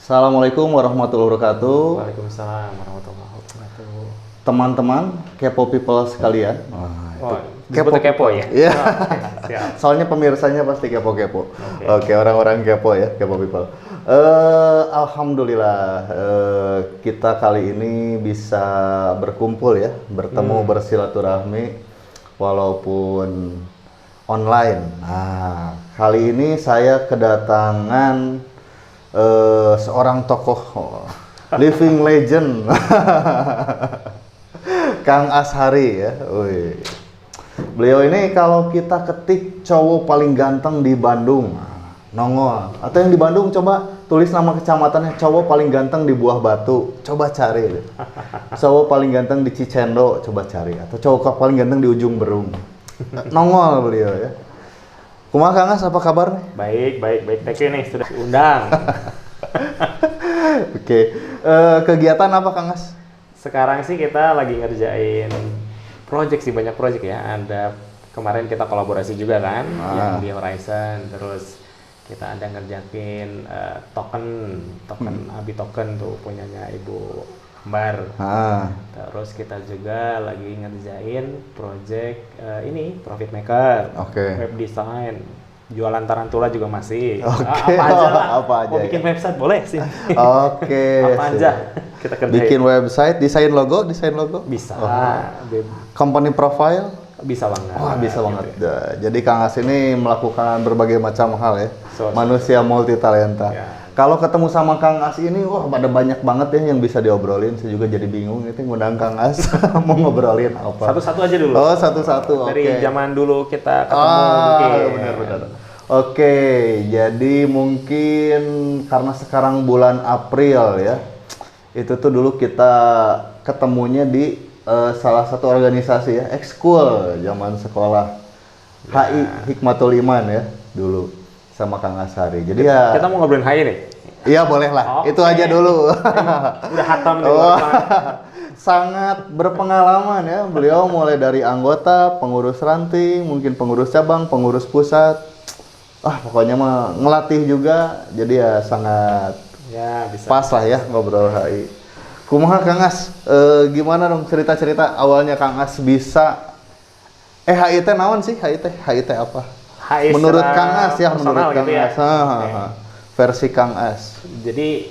Assalamualaikum warahmatullahi wabarakatuh. Waalaikumsalam warahmatullahi wabarakatuh. Teman-teman kepo people sekalian. Oh, disebutnya kepo ya? Iya. Siap. Soalnya pemirsanya pasti kepo-kepo. Oke, orang-orang kepo ya, kepo people. Alhamdulillah kita kali ini bisa berkumpul ya, bertemu bersilaturahmi walaupun online. Nah, kali ini saya kedatangan seorang tokoh living legend Kang Ashari ya. Wih. Beliau ini kalau kita ketik cowok paling ganteng di Bandung, nongol. Atau yang di Bandung coba tulis nama kecamatannya cowok paling ganteng di Buah Batu, coba cari. Cowok paling ganteng di Cicendo, coba cari. Atau cowok paling ganteng di Ujung Berung. Nongol beliau ya. Kumaha Kang As, apa kabar nih? Baik. Thank you nih sudah diundang. Oke. Kegiatan apa Kang As? Sekarang sih kita lagi ngerjain project sih, banyak project ya. Ada kemarin kita kolaborasi juga kan, yang di Horizon. Terus kita ada ngerjain token Abi token tuh punyanya Ibu Ambar. Terus kita juga lagi ngerjain project ini Profit Maker, web design, jualan tarantula juga masih. Apa aja lah. Apa aja, mau bikin website boleh sih. Apa aja kita kerjain. Bikin website, desain logo bisa. Company profile Bisa banget. Wah, bisa banget. Gitu. Jadi Kang As ini melakukan berbagai macam hal ya. Manusia multi talenta. Ya. Kalau ketemu sama Kang As ini, wah ada banyak banget ya yang bisa diobrolin. Saya juga jadi bingung itu ngundang Kang As mau ngobrolin apa. Satu-satu aja dulu. Oh, satu-satu. Dari zaman dulu kita ketemu mungkin. Benar. Oke, jadi mungkin karena sekarang bulan April ya. Itu tuh dulu kita ketemunya di salah satu organisasi ya, ekskul zaman sekolah. HI Hikmatul Iman ya dulu. Sama Kang Ashari. Jadi kita mau ngobrolin HI nih? Iya boleh lah, itu aja dulu. Udah hatam nih. Sangat berpengalaman ya, beliau mulai dari anggota, pengurus ranting, mungkin pengurus cabang, pengurus pusat. Pokoknya mah ngelatih juga, jadi ya sangat bisa. Pas lah ya ngobrol HI. Kumaha Kang As, gimana dong cerita-cerita awalnya Kang As bisa HI teh naon sih? HI teh apa? Menurut Kang As ya, menurut Kang gitu As. Versi Kang As. Jadi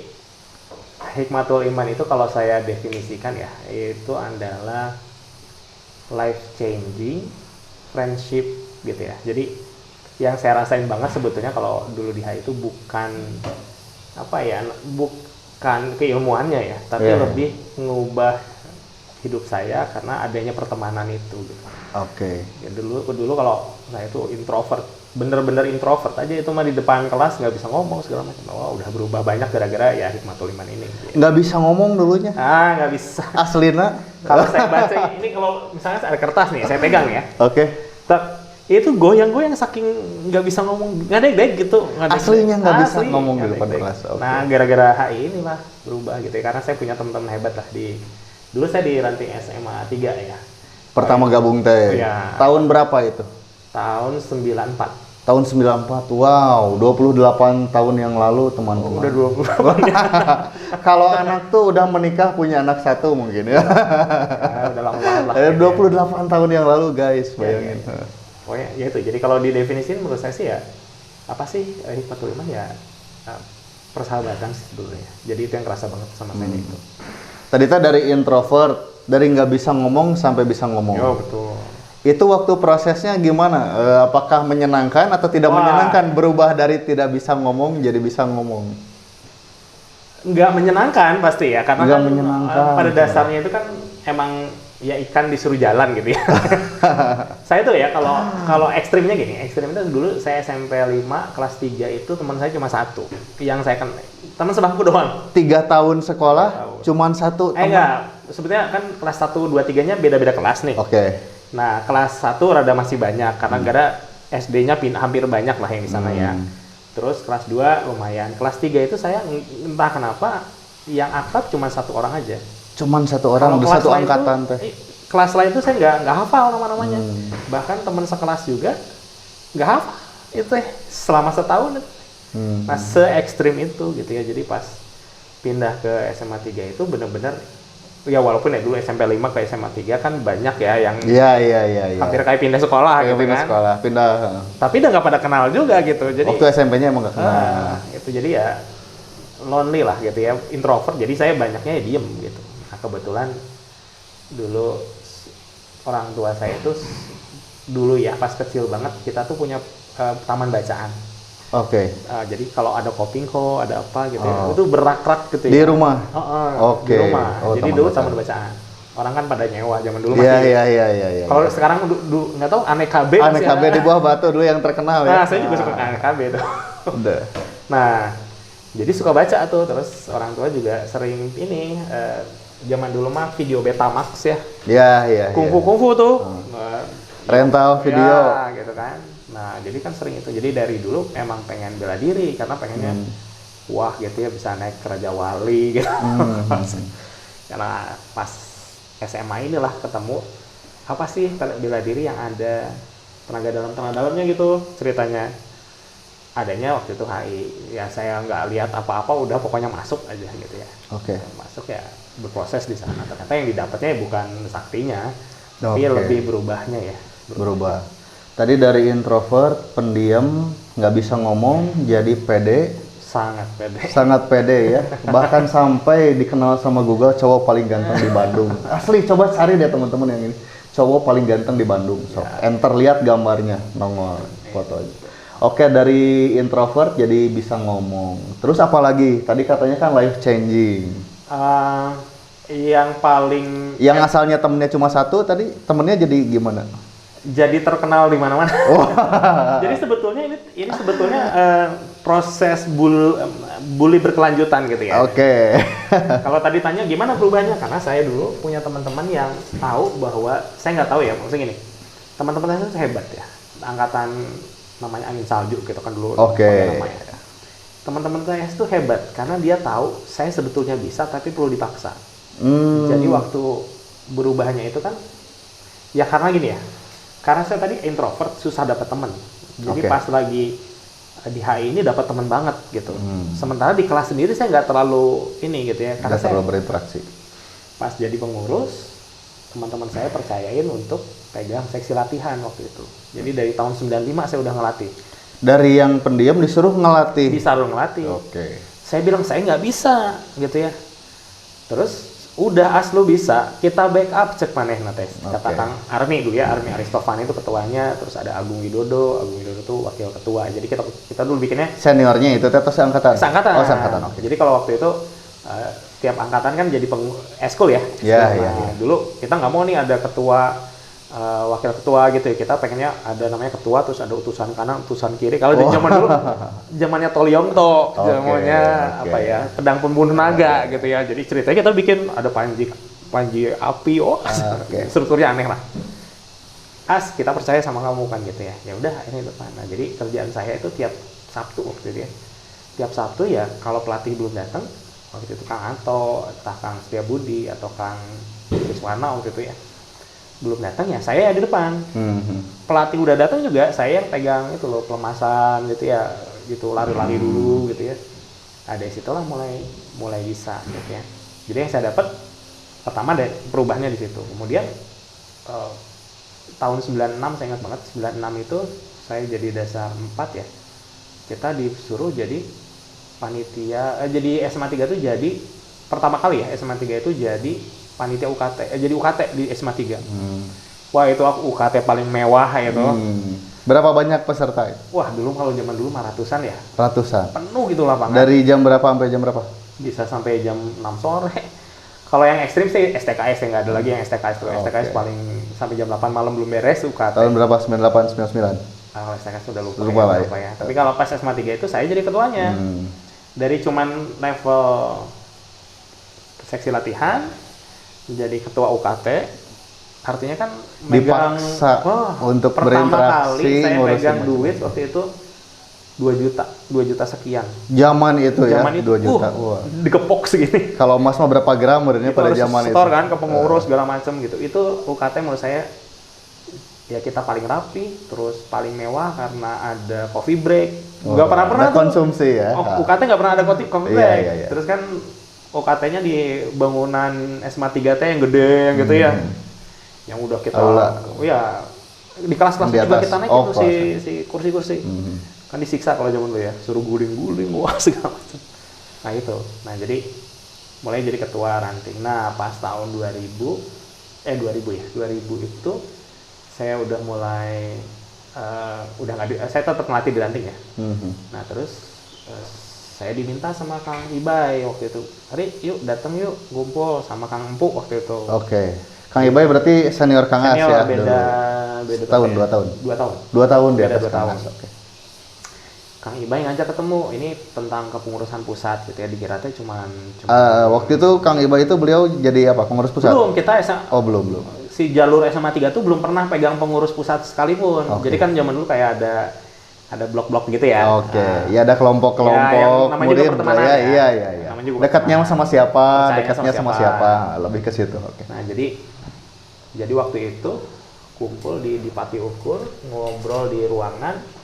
Hikmatul Iman itu kalau saya definisikan ya, itu adalah life changing friendship gitu ya. Jadi yang saya rasain banget sebetulnya kalau dulu di HI itu bukan bukan keilmuannya ya, tapi lebih ngubah hidup saya karena adanya pertemanan itu gitu. Oke. Ya dulu kalau saya itu introvert, bener-bener introvert aja, itu mah di depan kelas nggak bisa ngomong segala macam. Udah berubah banyak gara-gara ya Hikmatul Iman ini. Gitu. Nggak bisa ngomong dulunya? Nggak bisa. Aslina? Kalau saya baca ini, kalau misalnya ada kertas nih, saya pegang ya. Oke. Itu goyang-goyang saking nggak bisa ngomong, ngadeg-deg gitu. Aslinya nggak bisa ngomong di depan kelas. Okay. Nah, gara-gara HI ini lah berubah gitu ya, karena saya punya teman-teman hebat lah dulu saya di ranting SMA 3 ya. Pertama gabung teh. Ya. Tahun berapa itu? Tahun 94. Tahun 94. Wow, 28 tahun yang lalu teman-teman. Udah 20. Kalau anak tuh udah menikah punya anak satu mungkin ya. Udah lama banget lah. 28 tahun yang lalu guys, bayangin. Pokoknya ya itu. Jadi kalau didefinisin menurut saya sih ya, apa sih Hikmatul Iman ya, persahabatan sih sebetulnya. Jadi itu yang kerasa banget sama saya itu. Tadi dari introvert, dari nggak bisa ngomong sampai bisa ngomong. Oh betul. Itu waktu prosesnya gimana? Apakah menyenangkan atau tidak menyenangkan? Berubah dari tidak bisa ngomong jadi bisa ngomong? Nggak menyenangkan pasti ya, karena nggak kan menyenangkan. Pada dasarnya itu kan emang ya ikan disuruh jalan gitu ya. Saya tuh ya kalau ekstrimnya gini, ekstrimnya dulu saya SMP 5 kelas 3 itu teman saya cuma satu. Yang saya kan teman sebangku doang. 3 tahun sekolah, cuman satu teman? Enggak, sebetulnya kan kelas 1, 2, 3-nya beda-beda kelas nih. Oke. Nah, kelas 1 rada masih banyak, karena gara SD-nya hampir banyak lah yang di sana ya. Terus kelas 2 lumayan. Kelas 3 itu saya entah kenapa yang akrab cuma satu orang aja. Cuman satu orang di satu angkatan teh. Kelas lain tuh saya nggak hafal nama-namanya. Bahkan teman sekelas juga nggak hafal itu selama setahun. Nah se ekstrim itu gitu ya. Jadi pas pindah ke SMA 3 itu bener-bener ya walaupun ya dulu SMP 5 ke SMA 3 kan banyak ya yang Iya. hampir kayak pindah sekolah Kayak gitu pindah kan. sekolah, pindah. Tapi udah nggak pada kenal juga gitu. Jadi Waktu SMP-nya emang gak kenal. itu jadi ya lonely lah gitu ya, introvert. Jadi saya banyaknya ya diem gitu. Nah, kebetulan dulu orang tua saya itu dulu ya pas kecil banget kita tuh punya taman bacaan. Oke. Jadi kalau ada kopingko, ada apa gitu ya, Oh. itu berak-rak gitu ya. Di rumah? Di Oke. rumah. Oh, Jadi taman dulu bacaan. taman bacaan. Orang kan pada nyewa zaman dulu Iya, masih. iya. Kalau sekarang nggak tahu Aneka KB masih Aneka KB ada. di Buah Batu dulu yang terkenal ya. Nah, saya juga suka Aneka KB tuh. Udah. Nah, jadi suka baca tuh, terus orang tua juga sering ini zaman dulu mah video Betamax ya. Iya. Kungfu tuh. Rental video. Ya, gitu kan. Nah, jadi kan sering itu. Jadi dari dulu emang pengen bela diri karena pengennya wah gitu ya bisa naik ke Raja Wali gitu. Karena pas SMA inilah ketemu apa sih bela diri yang ada tenaga dalamnya gitu ceritanya. Adanya waktu itu HI. Ya saya nggak lihat apa-apa, udah pokoknya masuk aja gitu ya. Oke. Masuk ya berproses di sana. Ternyata yang didapatnya bukan saktinya, tapi Oke. lebih berubahnya ya. Berubah. Tadi dari introvert, pendiam, nggak bisa ngomong, jadi pede, Sangat pede. sangat pede ya. Bahkan sampai dikenal sama Google cowok paling ganteng di Bandung. Asli, coba cari deh teman-teman yang ini. Cowok paling ganteng di Bandung. So, enter lihat gambarnya, nongol fotonya. Oke, dari introvert jadi bisa ngomong. Terus apa lagi? Tadi katanya kan life changing. Yang paling Yang asalnya temennya cuma satu, tadi temennya jadi gimana? jadi terkenal di mana-mana. Oh. Jadi sebetulnya ini sebetulnya proses bully berkelanjutan gitu ya. Oke. Kalau tadi tanya gimana perubahannya, karena saya dulu punya teman-teman yang tahu bahwa saya nggak tahu ya, maksudnya gini, teman-teman saya itu hebat ya, angkatan namanya angin salju gitu kan dulu. Oke. pakai namanya. Teman-teman saya itu hebat karena dia tahu saya sebetulnya bisa tapi perlu dipaksa. Jadi waktu berubahnya itu kan ya karena gini ya, karena saya tadi introvert susah dapat teman. Jadi Oke. pas lagi di HI ini dapat teman banget gitu. Sementara di kelas sendiri saya nggak terlalu ini gitu ya, karena Nggak saya terlalu berinteraksi. pas jadi pengurus teman-teman saya percayain untuk pegang seksi latihan waktu itu. Jadi dari tahun 95 saya udah ngelatih. Dari yang pendiam disuruh ngelatih. Disuruh ngelatih. Oke. Saya bilang saya nggak bisa gitu ya. Terus udah lu bisa, kita backup cek maneh tes. Kata Oke. Kang Armi dulu ya, Armi Aristofani itu ketuanya, terus ada Agung Widodo itu wakil ketua. Jadi kita dulu bikinnya Seniornya itu tetap seangkatan. seangkatan. Oh, seangkatan. Oke. Jadi kalau waktu itu tiap angkatan kan jadi eskul ya. Iya, Eskul. iya, Nah, iya. Dulu kita nggak mau nih ada ketua, wakil ketua gitu ya. Kita pengennya ada namanya ketua, terus ada utusan kanan, utusan kiri. Kalau di zaman dulu, zamannya Tolyongto, Oke, zamannya oke. apa ya, pedang pembunuh naga gitu ya. Jadi ceritanya kita bikin ada panji api, Oke. strukturnya aneh lah. Kita percaya sama kamu kan gitu ya. Ya udah ini depan. Nah, jadi kerjaan saya itu tiap Sabtu waktu itu ya. Tiap Sabtu ya kalau pelatih belum datang, waktu itu Kang Anto, entah Kang Setiabudi atau Kang Wiswana waktu itu ya, belum datang ya saya di depan. Pelatih udah datang juga saya yang pegang itu loh, pelemasan gitu ya, gitu lari-lari dulu gitu ya. Ada situlah mulai bisa gitu ya. Jadi yang saya dapat pertama dari perubahannya di situ. Kemudian tahun 96 saya ingat banget, 96 itu saya jadi dasar 4 ya. Kita disuruh jadi panitia, jadi SMA 3 itu jadi pertama kali ya SMA 3 itu jadi panitia UKT, jadi UKT di SMA 3. Wah itu aku UKT paling mewah ya tuh. Berapa banyak peserta? Wah dulu kalau zaman dulu mah ratusan ya, Ratusan. penuh gitu lapangan. Dari jam berapa sampai jam berapa? Bisa sampai jam 6 sore. Kalau yang ekstrim sih STKS ya, nggak ada lagi yang STKS tuh. STKS Oke. paling sampai jam 8 malam belum beres UKT. Tahun berapa? 98, 99? Kalau STKS sudah lupa, Lupa lah ya. berapa ya. Tapi kalau pas SMA 3 itu saya jadi ketuanya. Dari cuman level seksi latihan jadi ketua UKT, artinya kan megang Dipaksa untuk pertama berinteraksi, kali saya ngurusin megang macam-macam. duit waktu itu 2 juta sekian. Zaman itu Zaman ya, itu 2 juta. Wah. dikepok segini. Kalau emas mah berapa gram berarti Itu pada harus zaman itu? setor kan ke pengurus segala macam gitu. Itu UKT menurut saya ya kita paling rapi, terus paling mewah karena ada coffee break. Nggak pernah ada tuh. konsumsi ya. UKT nggak pernah ada coffee Iya, break. iya, iya. Terus kan OKT-nya di bangunan SMA 3T yang gede yang gitu ya. Yang udah kita ya di kelas-kelas juga kita naik itu si kursi-kursi. Kan disiksa kalau zaman dulu ya, suruh guling-guling wah segala macam. Nah itu. Nah, jadi mulai jadi ketua ranting. Nah, pas tahun 2000 ya. 2000 itu saya udah mulai saya tetap ngelatih di ranting ya. Nah, terus saya diminta sama Kang Ibai waktu itu. Hari yuk datang yuk ngumpul sama Kang Empuk waktu itu. Oke. Kang Ibai berarti senior Kang As ya? Beda tahun, 2 tahun. 2 tahun. 2 tahun di atas 2 Kang tahun. As. Oke. Kang Ibai ngajak ketemu, ini tentang kepengurusan pusat gitu ya, dikira teh cuman waktu itu Kang Ibai itu beliau jadi apa? Pengurus pusat? Belum, kita belum. Si jalur SMA 3 tuh belum pernah pegang pengurus pusat sekalipun. Jadi kan zaman dulu kayak ada blok-blok gitu ya. Oke, ya ada kelompok-kelompok murid ya. Iya. Dekatnya sama siapa, dekatnya sama siapa, lebih ke situ. Oke. Nah, jadi waktu itu kumpul di Pati Ukur, ngobrol di ruangan.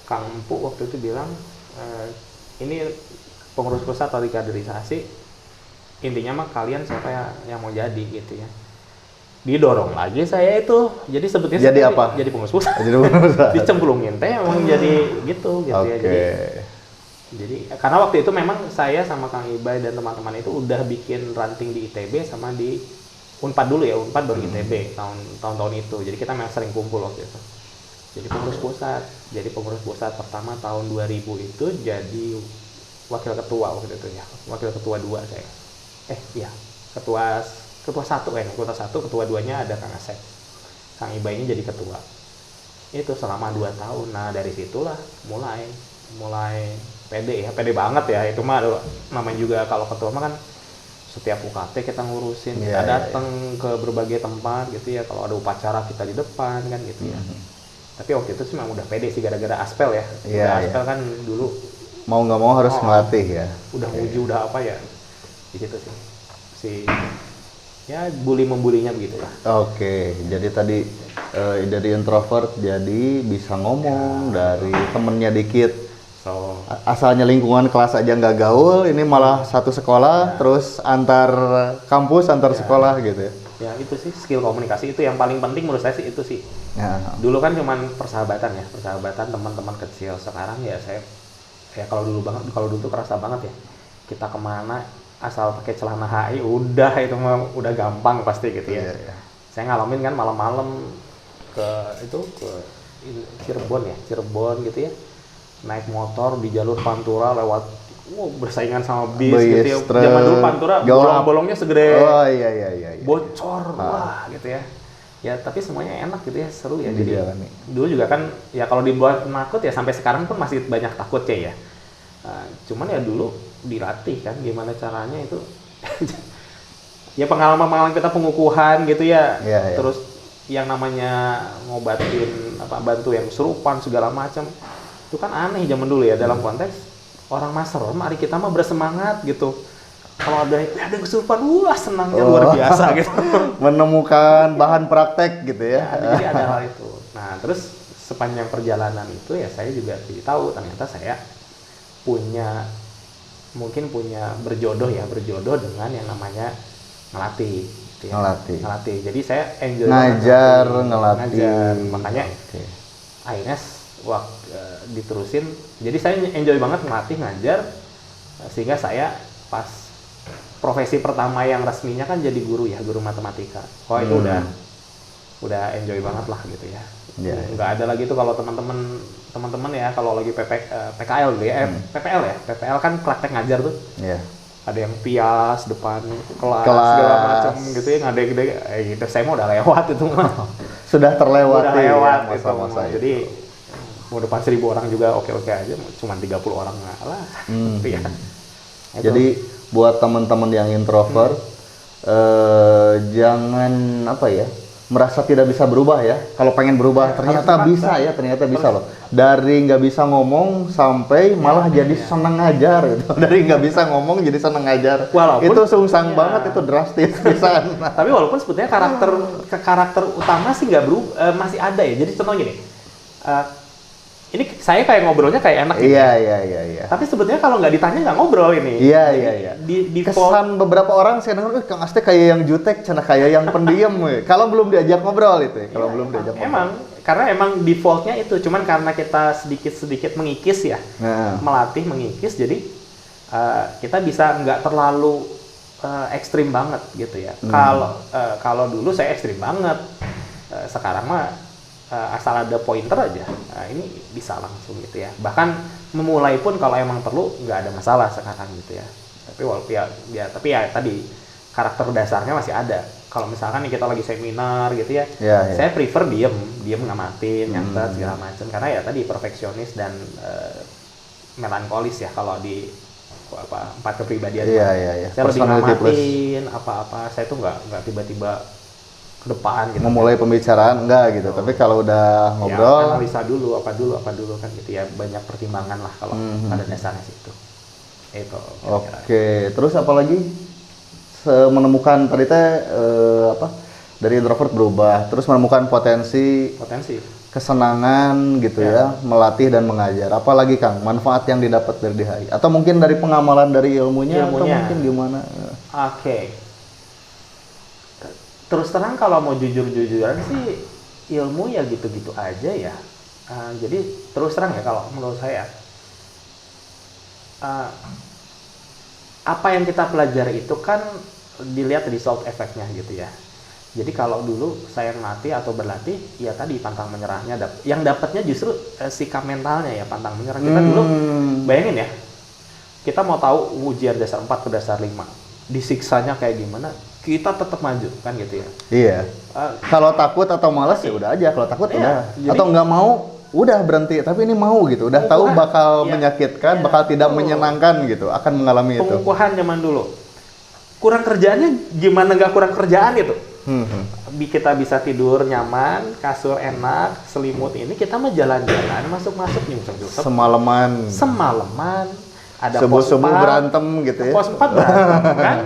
Kang Empuk waktu itu bilang, ini pengurus pusat atau dikaderisasi, intinya mah kalian siapa yang mau jadi gitu ya. Didorong lagi saya itu, jadi sebetulnya jadi apa? Jadi pengurus pusat. Jadi pengurus pusat. Dicemplungin teh emang jadi gitu ya. Jadi karena waktu itu memang saya sama Kang Ibai dan teman-teman itu udah bikin ranting di ITB sama di Unpad dulu ya, Unpad baru ITB tahun-tahun itu. Jadi kita memang sering kumpul waktu itu. Jadi pengurus pusat. Jadi pengurus pusat pertama tahun 2000 itu jadi wakil ketua waktu itu ya. Wakil ketua 2 saya. Ketua 1 ketua 2-nya ada Kang Asep. Kang Ibai ini jadi ketua. Itu selama 2 tahun. Nah, dari situlah mulai pede banget ya. Itu mah namanya juga kalau ketua mah kan setiap UKT kita ngurusin, kita datang ke berbagai tempat gitu ya. Kalau ada upacara kita di depan kan gitu ya. Tapi waktu itu sih memang udah pede sih gara-gara aspel ya. Aspel kan dulu mau nggak mau harus ngelatih ya. Udah uji udah apa ya. Di situ sih. Ya bully-membulinya begitu lah. Oke, jadi tadi dari introvert jadi bisa ngomong, dari temennya dikit. Asalnya lingkungan kelas aja nggak gaul, ini malah satu sekolah, terus antar kampus, antar sekolah gitu ya. Ya itu sih skill komunikasi itu yang paling penting menurut saya sih itu sih. Dulu kan cuman persahabatan teman-teman kecil. Sekarang ya kalau dulu tuh kerasa banget ya. Kita kemana asal pakai celana HI udah itu mah udah gampang pasti gitu ya. Saya ngalamin kan malam-malam ke Cirebon gitu ya. Naik motor di jalur Pantura lewat bersaingan sama bis gitu ya. Zaman dulu Pantura bolong-bolongnya segede bocor wah gitu ya. Ya tapi semuanya enak gitu ya, seru ya. Jadi dulu juga kan ya kalau dibuat takut ya sampai sekarang pun masih banyak takutnya ya. Cuman ya dulu dilatih kan gimana caranya itu. Ya pengalaman kita pengukuhan gitu ya. Terus yang namanya ngobatin bantu yang kesurupan segala macam. Itu kan aneh zaman dulu ya dalam konteks orang master, mari kita mah bersemangat gitu. Kalau ada yang kesurupan, wah senangnya luar biasa gitu. Menemukan bahan praktek gitu ya. Jadi ada hal itu. Nah terus sepanjang perjalanan itu ya saya juga tahu ternyata saya mungkin punya berjodoh dengan yang namanya ngelatih. Gitu ya. Ngelatih. Jadi saya enjoy ngajar. Makanya akhirnya diterusin. Jadi saya enjoy banget ngelatih ngajar sehingga saya pas profesi pertama yang resminya kan jadi guru matematika. Itu udah enjoy banget lah gitu ya. Nggak ada lagi tuh kalau teman-teman ya kalau lagi PKL gitu ya, PPL kan praktek ngajar tuh. Ada yang pias depan kelas segala macam gitu ya, ngadeg-deg gitu. Saya mau udah lewat itu mah. Sudah terlewati masa-masa itu. Jadi mau depan 1000 orang juga oke-oke aja, cuma 30 orang nggak lah. Jadi buat teman-teman yang introvert, jangan merasa tidak bisa berubah ya. Kalau pengen berubah ternyata bisa loh. Dari nggak bisa ngomong sampai malah jadi seneng ngajar gitu. Dari nggak bisa ngomong jadi seneng ngajar. Walaupun itu sungsang banget, itu drastis bisa. Tapi walaupun sebetulnya karakter utama sih nggak berubah, masih ada ya. Jadi contohnya gini, ini saya kayak ngobrolnya kayak enak gitu. Iya. Tapi sebetulnya kalau nggak ditanya nggak ngobrol ini. Iya. Di Kesan beberapa orang saya dengar, Kang Aste kayak yang jutek, cenah kayak yang pendiam. Kalau belum diajak ngobrol itu, kalau belum diajak ngobrol. emang karena emang defaultnya itu, cuman karena kita sedikit mengikis ya, melatih mengikis, jadi kita bisa nggak terlalu ekstrim banget gitu ya. Kalau dulu saya ekstrim banget, sekarang mah asal ada pointer aja, ini bisa langsung gitu ya. Bahkan memulai pun kalau emang perlu nggak ada masalah sekarang gitu ya. Tapi ya tadi karakter dasarnya masih ada. Kalau misalkan nih kita lagi seminar gitu ya, saya prefer diem ngamatin, nyatet segala macam, karena ya tadi perfeksionis dan melankolis ya kalau di 4 kepribadian. Saya lebih ngamatin apa-apa, saya tuh nggak tiba-tiba ke depan gitu. Memulai pembicaraan enggak gitu, tapi kalau udah ngobrol ya, analisa dulu apa dulu kan gitu ya, banyak pertimbangan lah kalau pada dasarnya situ. Itu. Oke, terus apalagi menemukan tadi teh dari introvert berubah, terus menemukan potensi kesenangan gitu ya, melatih dan mengajar. Apalagi Kang, manfaat yang didapat dari DHI atau mungkin dari pengamalan dari ilmunya. Atau mungkin gimana? Oke. Terus terang kalau mau jujur-jujuran sih ilmu ya gitu-gitu aja ya. Jadi terus terang ya kalau menurut saya apa yang kita pelajari itu kan dilihat result efeknya gitu ya. Jadi kalau dulu saya ngelatih atau berlatih, ya tadi pantang menyerahnya, yang dapatnya justru sikap mentalnya ya, pantang menyerah. Kita dulu bayangin ya, kita mau tahu ujian dasar 4 ke dasar 5, disiksanya kayak gimana, kita tetap maju kan gitu ya. Iya. Kalau takut atau malas ya udah aja. Kalau takut udah. Jadi, atau nggak mau udah berhenti. Tapi ini mau gitu. Udah tahu bakal menyakitkan, bakal tidak menyenangkan gitu. Akan mengalami itu. Pengukuhan zaman dulu. Kurang kerjaannya gimana nggak kurang kerjaan gitu. Kita bisa tidur nyaman, kasur enak, selimut ini kita mah jalan-jalan, masuk-masuk nyungsep-nyungsep. Semalaman. Ada subuh-subuh berantem gitu ya. Pos 4 berantem kan.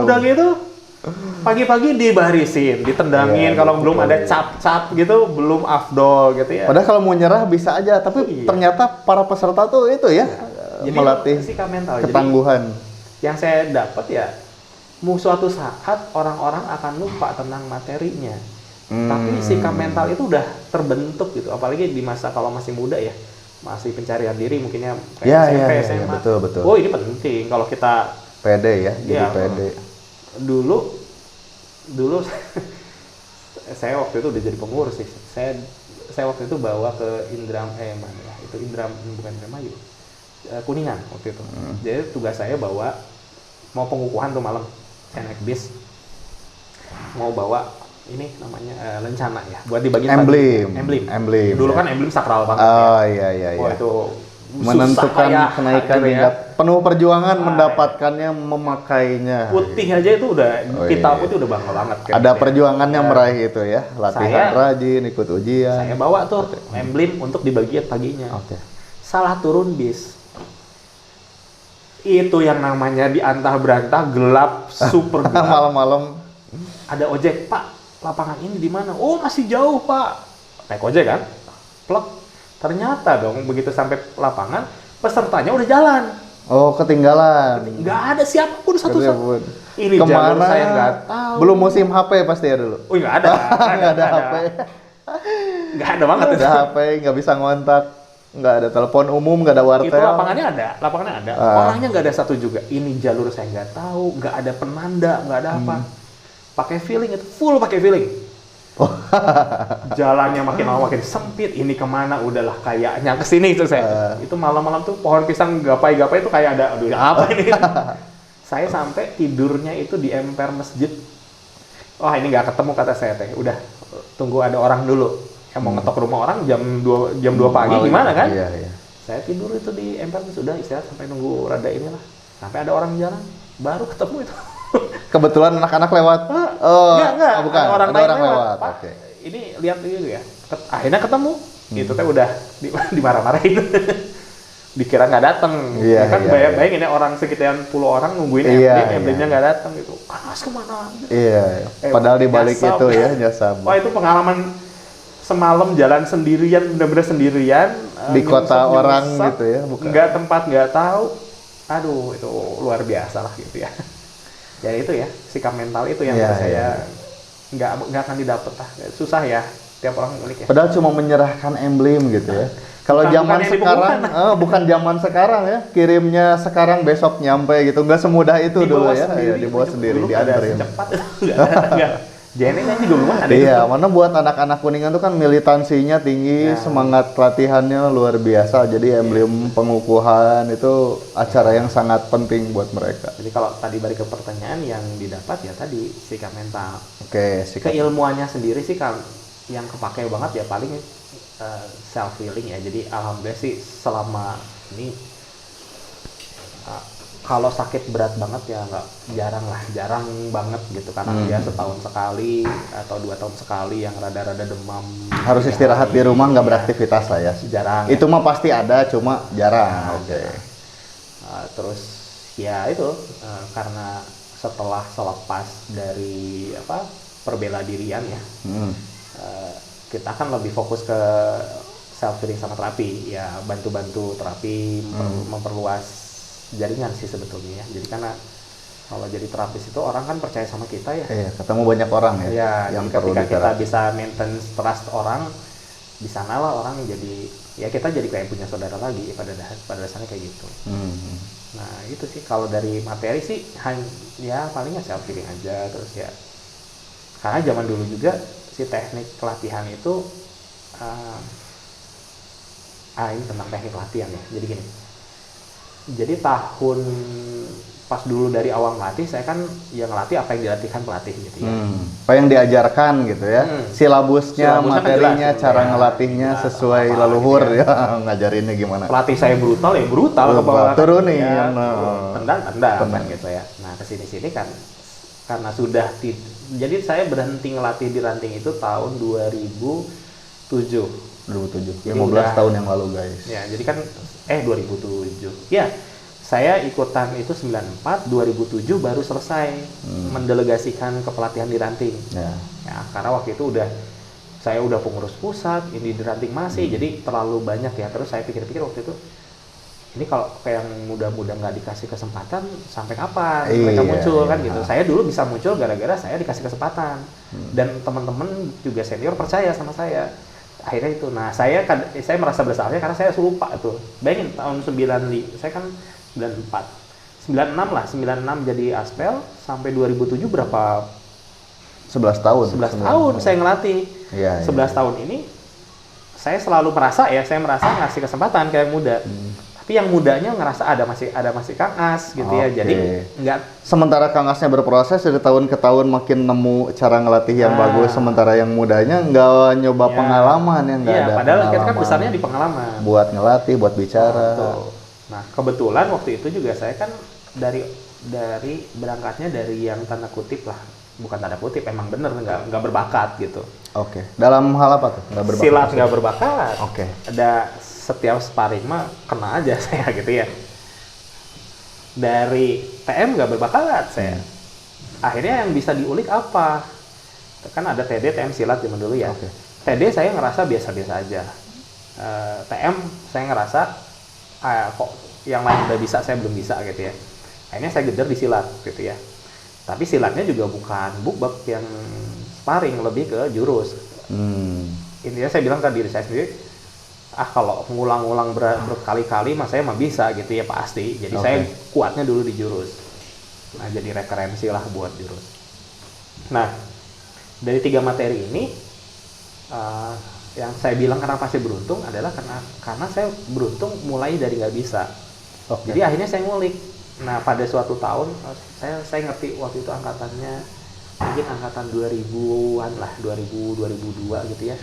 Udah gitu pagi-pagi dibarisin, ditendangin, kalau belum ada cap-cap gitu belum afdol gitu ya. Padahal kalau mau nyerah bisa aja, tapi ternyata para peserta tuh itu ya, melatih sikap mental, ketangguhan. Jadi, yang saya dapat ya, suatu saat orang-orang akan lupa tentang materinya. Tapi sikap mental itu udah terbentuk gitu, apalagi di masa kalau masih muda ya, masih pencarian diri mungkinnya kayak SMP, SMA. Betul. Oh ini penting kalau kita pede ya, jadi pede. Dulu saya waktu itu udah jadi pengurus sih. Saya waktu itu bawa ke bukan Indramayu, Kuningan waktu itu. Jadi tugas saya bawa, mau pengukuhan tuh malam, saya naik bis, mau bawa ini namanya lencana ya, buat dibagiin emblem. Dulu kan emblem sakral banget. Iya. Wah itu menentukan kenaikan tingkat, penuh perjuangan mendapatkannya, memakainya. Putih aja itu udah, kita putih udah bangga banget. Ada perjuangannya meraih itu ya, latihan rajin, ikut ujian. Saya bawa tuh emblem untuk dibagiin paginya. Salah turun bis. Itu yang namanya diantah berantah, gelap, super gelap. Malam-malam. Ada ojek, Pak, lapangan ini di mana? Oh masih jauh Pak. Naik ojek kan? Plek. Ternyata dong begitu sampai lapangan pesertanya udah jalan. Oh ketinggalan. Nggak ada siapapun satu-satu. Ini kemana? Jalur saya nggak tahu. Belum musim HP pasti ya dulu. Oh nggak ada. Nggak ada HP. Nggak ada banget. Nggak ada HP, nggak bisa ngontak. Nggak ada telepon umum, nggak ada wartel. Itu lapangannya ada. Orangnya nggak ada satu juga. Ini jalur saya nggak tahu, nggak ada penanda, nggak ada apa. Pakai feeling itu, full pakai feeling. Jalannya makin lama makin sempit. Ini kemana? Udahlah kayaknya kesini itu saya. Itu malam-malam tuh pohon pisang gapai-gapai itu kayak ada. Aduh apa ini? Saya sampai tidurnya itu di emper masjid. Wah ini nggak ketemu kata saya teh. Udah tunggu ada orang dulu. Yang mau ngetok rumah orang jam 2 pagi gimana kan? Iya. Saya tidur itu di emper, sudah istirahat sampai nunggu rada inilah. Sampai ada orang jalan, baru ketemu itu. Kebetulan anak-anak lewat. Enggak. Bukan. Ada orang lewat. Pak, ini lihat dulu ya. Akhirnya ketemu. Itu teh udah dimarah-marahin. Dikira nggak datang. Iya, kan iya. bayangin ya orang sekitar 10 orang nungguin emblem-nya nggak datang gitu. Mas kemana? Iya. Padahal di balik itu ya nyasar. Wah itu pengalaman semalam jalan sendirian, bener-bener sendirian Di kota nyungsep, orang nyungsep, gitu ya, bukan? nggak tempat, nggak tahu. Aduh, itu luar biasa lah gitu ya. Ya itu ya, sikap mental itu yang Iya, menurut saya iya. nggak akan didapat lah. Susah ya, tiap orang unik ya. Padahal cuma menyerahkan emblem gitu ya. Kalau Bukan- zaman bukan yang sekarang, dibukukan. bukan zaman sekarang ya, kirimnya sekarang besok nyampe gitu, nggak semudah itu dulu Dibawa ya, sendiri, dibawa sendiri, dulu nggak ada dianterin. secepat itu, nggak. JNE kan juga belum ada. Iya, mana buat anak-anak Kuningan tuh kan militansinya tinggi, Ya. semangat latihannya luar biasa. Jadi emblem pengukuhan itu acara yang sangat penting buat mereka. Jadi kalau tadi balik ke pertanyaan yang didapat ya tadi sikap mental. Oke, sikap. Keilmuannya sendiri sih kan yang kepakai banget ya paling self healing ya. Jadi alhamdulillah sih selama ini kalau sakit berat banget ya nggak, jarang banget gitu karena ya setahun sekali atau 2 tahun sekali yang rada-rada demam. Harus 3 istirahat di hari, rumah, nggak ya, beraktivitas lah ya. jarang. Itu mah pasti ada, cuma jarang. Oke. Terus ya itu karena setelah selepas dari perbela dirian ya, kita kan lebih fokus ke self healing sama terapi ya, bantu terapi memperluas jaringan sih sebetulnya ya. Jadi karena kalau jadi terapis itu orang kan percaya sama kita ya. Iya, ketemu banyak orang ya, Ya, yang jadi perlu ketika kita diterapi. bisa maintain trust orang, di sanalah orang jadi ya kita jadi kayak punya saudara lagi pada dasarnya kayak gitu. Nah itu sih kalau dari materi sih ya palingnya self healing aja. Terus ya karena zaman dulu juga si teknik pelatihan itu ini tentang teknik latihan ya. Jadi gini, jadi tahun pas dulu dari awal ngelatih saya kan ya ngelatih apa yang dilatihkan pelatih gitu ya. Apa yang diajarkan gitu ya, silabusnya, Silabusnya kan materinya, jelas, cara ya. ngelatihnya Nah, sesuai apa leluhur gitu ya, ngajarinnya gimana. Pelatih saya brutal ya brutal ke bawah kan. Turunin, Ya, nah. tendang kan gitu ya. Nah kesini kan karena sudah jadi saya berhenti ngelatih di ranting itu tahun 2007. 2007, Jadi 15 udah- tahun yang lalu guys. Ya, jadi kan 2007. Ya, saya ikutan itu 94, 2007 baru selesai mendelegasikan kepelatihan di ranting. Ya. Ya, karena waktu itu saya udah pengurus pusat, ini di ranting masih, jadi terlalu banyak ya. Terus saya pikir-pikir waktu itu, ini kalau kayak yang muda-muda nggak dikasih kesempatan, sampai kapan mereka Iya, muncul kan iya. gitu. Saya dulu bisa muncul gara-gara saya dikasih kesempatan. Dan teman-teman juga senior percaya sama saya. Akhirnya itu, nah saya merasa bersalahnya karena saya lupa tuh. Bayangin tahun 95, saya kan 94, 96 jadi aspel sampai 2007 berapa? 11 tahun. 11 tahun saya ngelatih. Iya, 11 tahun ini saya selalu merasa ngasih kesempatan kayak muda. Tapi yang mudanya ngerasa ada masih Kang As gitu ya. Oke. Jadi nggak. Sementara Kang Asnya berproses dari tahun ke tahun makin nemu cara ngelatih yang bagus, sementara yang mudanya nggak nyoba Ya. pengalaman yang nggak Iya, ada padahal kita kan pengalaman. besarnya di pengalaman. Buat ngelatih, buat bicara. Betul. Nah, kebetulan waktu itu juga saya kan dari berangkatnya dari yang tanda kutip lah, bukan tanda kutip, emang bener nggak berbakat gitu. Oke. Dalam hal apa tuh? Nggak berbakat? Silat nggak berbakat. Oke. Ada setiap sparring mah kena aja saya gitu ya. Dari TM nggak berbakat saya. Akhirnya yang bisa diulik apa? Kan ada TD, TM silat zaman dulu ya. Oke. TD saya ngerasa biasa-biasa aja. TM saya ngerasa kok yang lain udah bisa, saya belum bisa gitu ya. Akhirnya saya geder di silat gitu ya. Tapi silatnya juga bukan bukbek yang sparring, lebih ke jurus. Intinya saya bilang ke diri saya sendiri, kalau ngulang-ngulang berkali-kali mah saya mah bisa gitu ya pasti. Jadi saya kuatnya dulu di jurus. Nah, jadi referensi lah buat jurus. Nah, dari 3 materi ini yang saya bilang kenapa saya beruntung adalah karena saya beruntung mulai dari nggak bisa. Jadi akhirnya saya ngulik. Nah, pada suatu tahun saya ngerti waktu itu angkatannya mungkin angkatan 2000-an lah, 2002 gitu ya.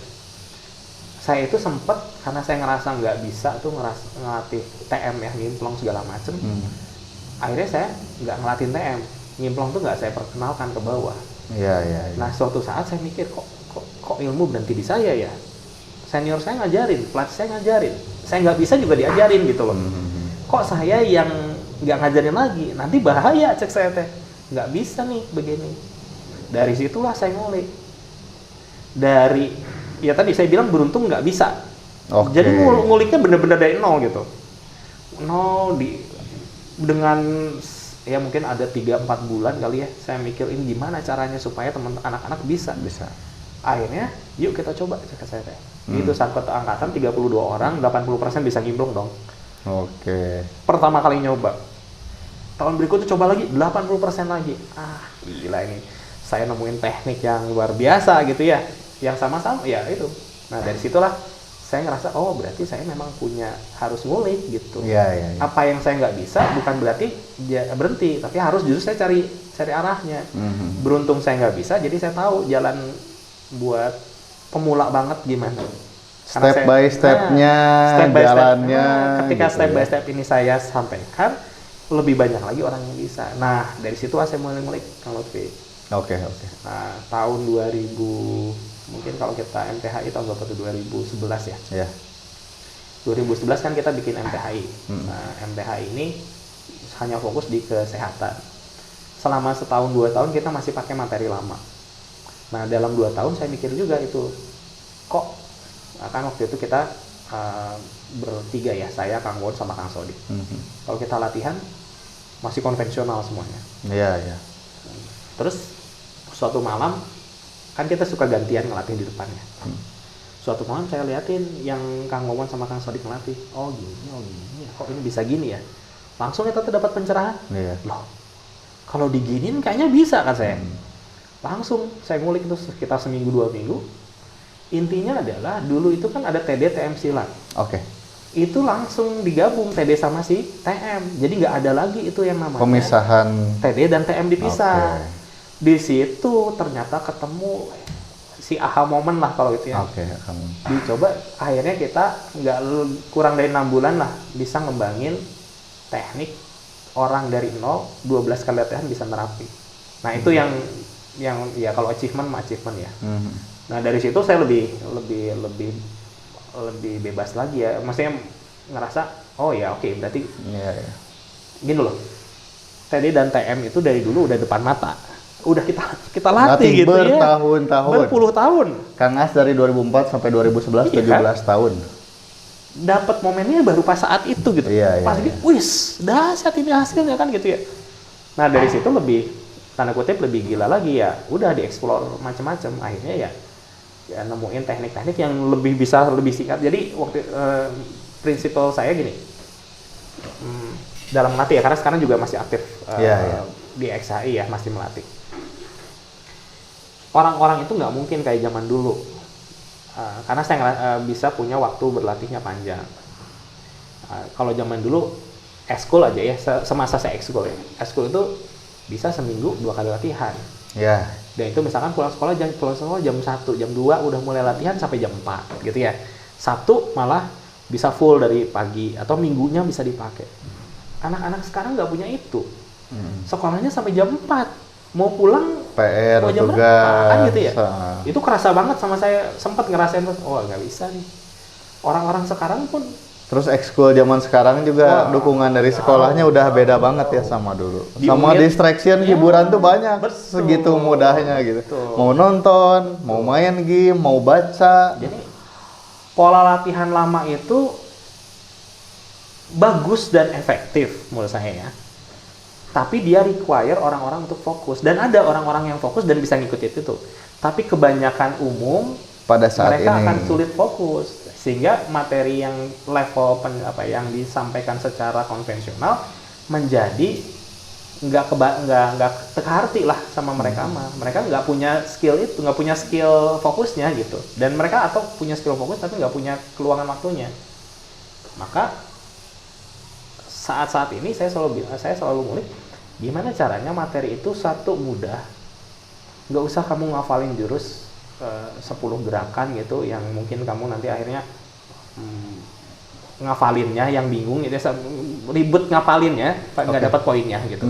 Saya itu sempet karena saya ngerasa nggak bisa tuh ngelatih TM ya, nyimplong segala macem. Akhirnya saya nggak ngelatin TM, nyimplong tuh nggak saya perkenalkan ke bawah. Iya. Nah, suatu saat saya mikir kok ilmu berhenti di saya ya. Senior saya ngajarin, pelatih saya ngajarin, saya nggak bisa juga diajarin gitu loh. Kok saya yang nggak ngajarin lagi, nanti bahaya cek saya teh, nggak bisa nih begini. Dari situlah saya ngulik. Dari ya tadi saya bilang beruntung nggak bisa. Oke. Jadi nguliknya bener-bener dari nol gitu. Nol dengan ya mungkin ada 3-4 bulan kali ya, saya mikir ini gimana caranya supaya teman anak-anak bisa. Akhirnya yuk kita coba, cakap saya. Itu satu angkatan 32 orang, 80% bisa nyimplung dong. Oke. Pertama kali nyoba. Tahun berikutnya coba lagi, 80% lagi. Gila ini. Saya nemuin teknik yang luar biasa gitu ya. Yang sama-sama ya itu. Nah, dari situlah saya ngerasa oh berarti saya memang punya harus ngulik gitu. Iya. Apa yang saya nggak bisa bukan berarti berhenti, tapi harus justru saya cari arahnya. Beruntung saya nggak bisa, jadi saya tahu jalan buat pemula banget gimana. Step by stepnya, jalannya. Ketika gitu step by ya. step ini saya sampaikan, lebih banyak lagi orang yang bisa. Nah, dari situ saya mulai ngulik Kang Lutfi. Oke. Nah, tahun 2000, mungkin kalau kita MTHI tahun berapa tuh, 2011 ya? Iya. 2011 kan kita bikin MTHI. Nah, MTHI ini hanya fokus di kesehatan. Selama setahun 2 tahun kita masih pakai materi lama. Nah, dalam 2 tahun saya mikir juga itu, kok kan waktu itu kita bertiga ya, saya, Kang Won, sama Kang Sodik. Kalau kita latihan masih konvensional semuanya. Iya. Terus suatu malam kan kita suka gantian ngelatih di depannya. Suatu malam saya liatin yang Kang Won sama Kang Sodik ngelatih. Oh gini ya. Kok ini bisa gini ya? Langsung kita tuh dapat pencerahan. Iya. Loh, kalau diginin kayaknya bisa kan saya. Langsung saya ngulik itu sekitar seminggu 2 minggu. Intinya adalah dulu itu kan ada TD TM silat. Oke. Itu langsung digabung TD sama si TM. Jadi nggak ada lagi itu yang namanya Pemisahan TD dan TM dipisah. Oke. Di situ ternyata ketemu si aha momen lah kalau itu ya. Oke. Dicoba, akhirnya kita nggak kurang dari 6 bulan lah bisa ngembangin teknik orang dari 0, 12 kali latihan bisa nerapi. Nah itu yang ya kalau achievement ya. Nah dari situ saya lebih bebas lagi ya. Maksudnya ngerasa oh ya oke, berarti gini loh. TD dan TM itu dari dulu udah depan mata. Udah kita latih gitu ya. Bertahun-tahun. Berpuluh tahun. Kang As dari 2004 sampai 2011 17 tahun. Dapat momennya baru pas saat itu gitu. Pas gitu, wis, dahsyat ini hasilnya kan gitu ya. Nah, dari situ lebih tanda kutip lebih gila lagi ya. Udah dieksplor macam-macam. Akhirnya ya nemuin teknik-teknik yang lebih singkat. Jadi waktu prinsipal saya gini. Dalam melatih ya, karena sekarang juga masih aktif di XHI ya, masih melatih. Orang-orang itu nggak mungkin kayak zaman dulu. Karena saya bisa punya waktu berlatihnya panjang. Kalau zaman dulu eskul aja ya, semasa saya ekskul ya. Ekskul itu bisa seminggu 2 kali latihan. Dan itu misalkan pulang sekolah jam 1, jam 2 udah mulai latihan sampai jam 4 gitu ya. Sabtu malah bisa full dari pagi atau minggunya bisa dipakai. Anak-anak sekarang nggak punya itu. Sekolahnya sampai jam 4. Mau pulang PR, mau jam tugas, berapa kan gitu ya. Itu kerasa banget sama saya, sempat ngerasain oh nggak bisa nih. Orang-orang sekarang pun terus ekskul zaman sekarang juga dukungan dari sekolahnya udah beda banget ya sama dulu. Sama distraction hiburan tuh banyak. Segitu mudahnya gitu. Mau nonton, mau main game, mau baca. Jadi pola latihan lama itu bagus dan efektif menurut saya ya. Tapi dia require orang-orang untuk fokus. Dan ada orang-orang yang fokus dan bisa ngikutin itu. Tapi kebanyakan umum pada saat mereka ini akan sulit fokus. Sehingga materi yang level yang disampaikan secara konvensional menjadi nggak terarti lah sama mereka mah. Mereka nggak punya skill itu, nggak punya skill fokusnya gitu. Dan mereka atau punya skill fokus tapi nggak punya keluangan waktunya. Maka saat ini saya selalu ngulik gimana caranya materi itu satu mudah, nggak usah kamu ngafalin jurus 10 gerakan gitu yang mungkin kamu nanti akhirnya ngafalinnya yang bingung gitu, ribet ngafalinnya nggak dapat poinnya gitu.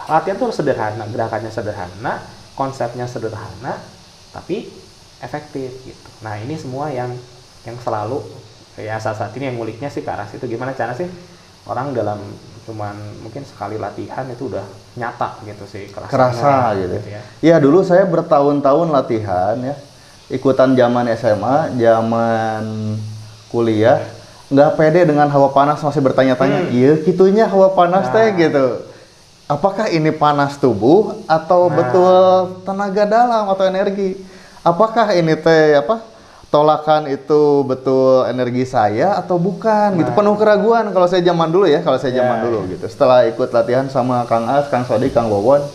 Latihan tuh sederhana, gerakannya sederhana, konsepnya sederhana, tapi efektif gitu. Nah ini semua yang selalu ya saat ini yang nguliknya sih ke arah situ. Gimana cara sih orang dalam cuman mungkin sekali latihan itu udah nyata gitu sih kerasa gitu ya. Dulu saya bertahun-tahun latihan ya. ikutan zaman SMA, zaman kuliah, nggak pede dengan hawa panas, masih bertanya-tanya, iya gitunya hawa panas teh gitu. Apakah ini panas tubuh atau betul tenaga dalam atau energi? Apakah ini teh tolakan itu betul energi saya atau bukan gitu. Penuh keraguan kalau saya zaman dulu ya, zaman dulu gitu. Setelah ikut latihan sama Kang As, Kang Sodi, Kang Wawon,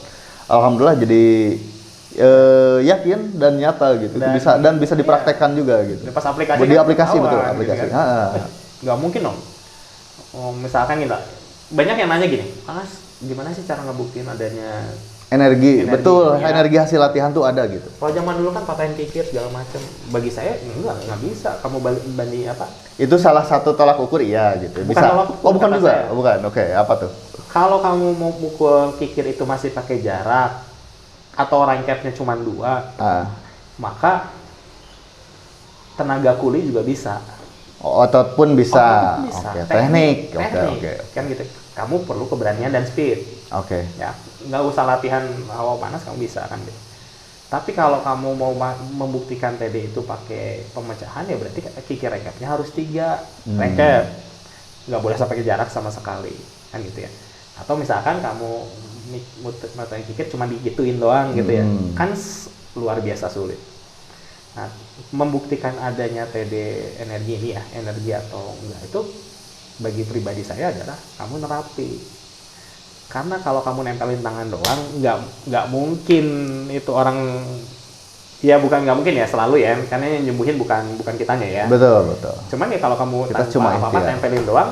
alhamdulillah jadi yakin dan nyata gitu. Dan bisa dipraktekkan juga gitu. Pas aplikasi di kan aplikasi ketahuan, betul, gitu aplikasi. kan. Nggak mungkin dong. Misalkan gitu, banyak yang nanya gini, Mas, gimana sih cara ngebuktiin adanya energi betul, ya. energi hasil latihan tuh ada gitu. Kalau zaman dulu kan patahin kikir segala macam. Bagi saya nggak bisa. Kamu banding apa? Itu salah satu tolak ukur iya gitu. Bukan Bisa. tolak ukur, Bukan juga. saya. Bukan. Oke, apa tuh? Kalau kamu mau mukul kikir itu masih pakai jarak atau ranketnya cuma 2, maka tenaga kuli juga bisa. Otot pun bisa. Otot bisa. Oke, teknik. Oke. Kan gitu. Kamu perlu keberanian dan speed. Oke. Ya, nggak usah latihan hawa panas, kamu bisa kan gitu. Tapi kalau kamu mau membuktikan TD itu pakai pemecahan, ya berarti kikir ranketnya harus 3 ranked. Nggak boleh sampai jarak sama sekali, kan gitu ya. Atau misalkan kamu muterin kikir cuma digituin doang gitu ya, kan luar biasa sulit. Nah, membuktikan adanya TD energi ini ya, energi atau enggak, itu bagi pribadi saya adalah kamu nerapi. Karena kalau kamu nempelin tangan doang, nggak mungkin itu orang, ya bukan nggak mungkin ya selalu ya, karena yang nyembuhin bukan kitanya ya. Betul. Cuman ya kalau kamu Kita tanpa cuma apa-apa ikhtiar. tempelin doang,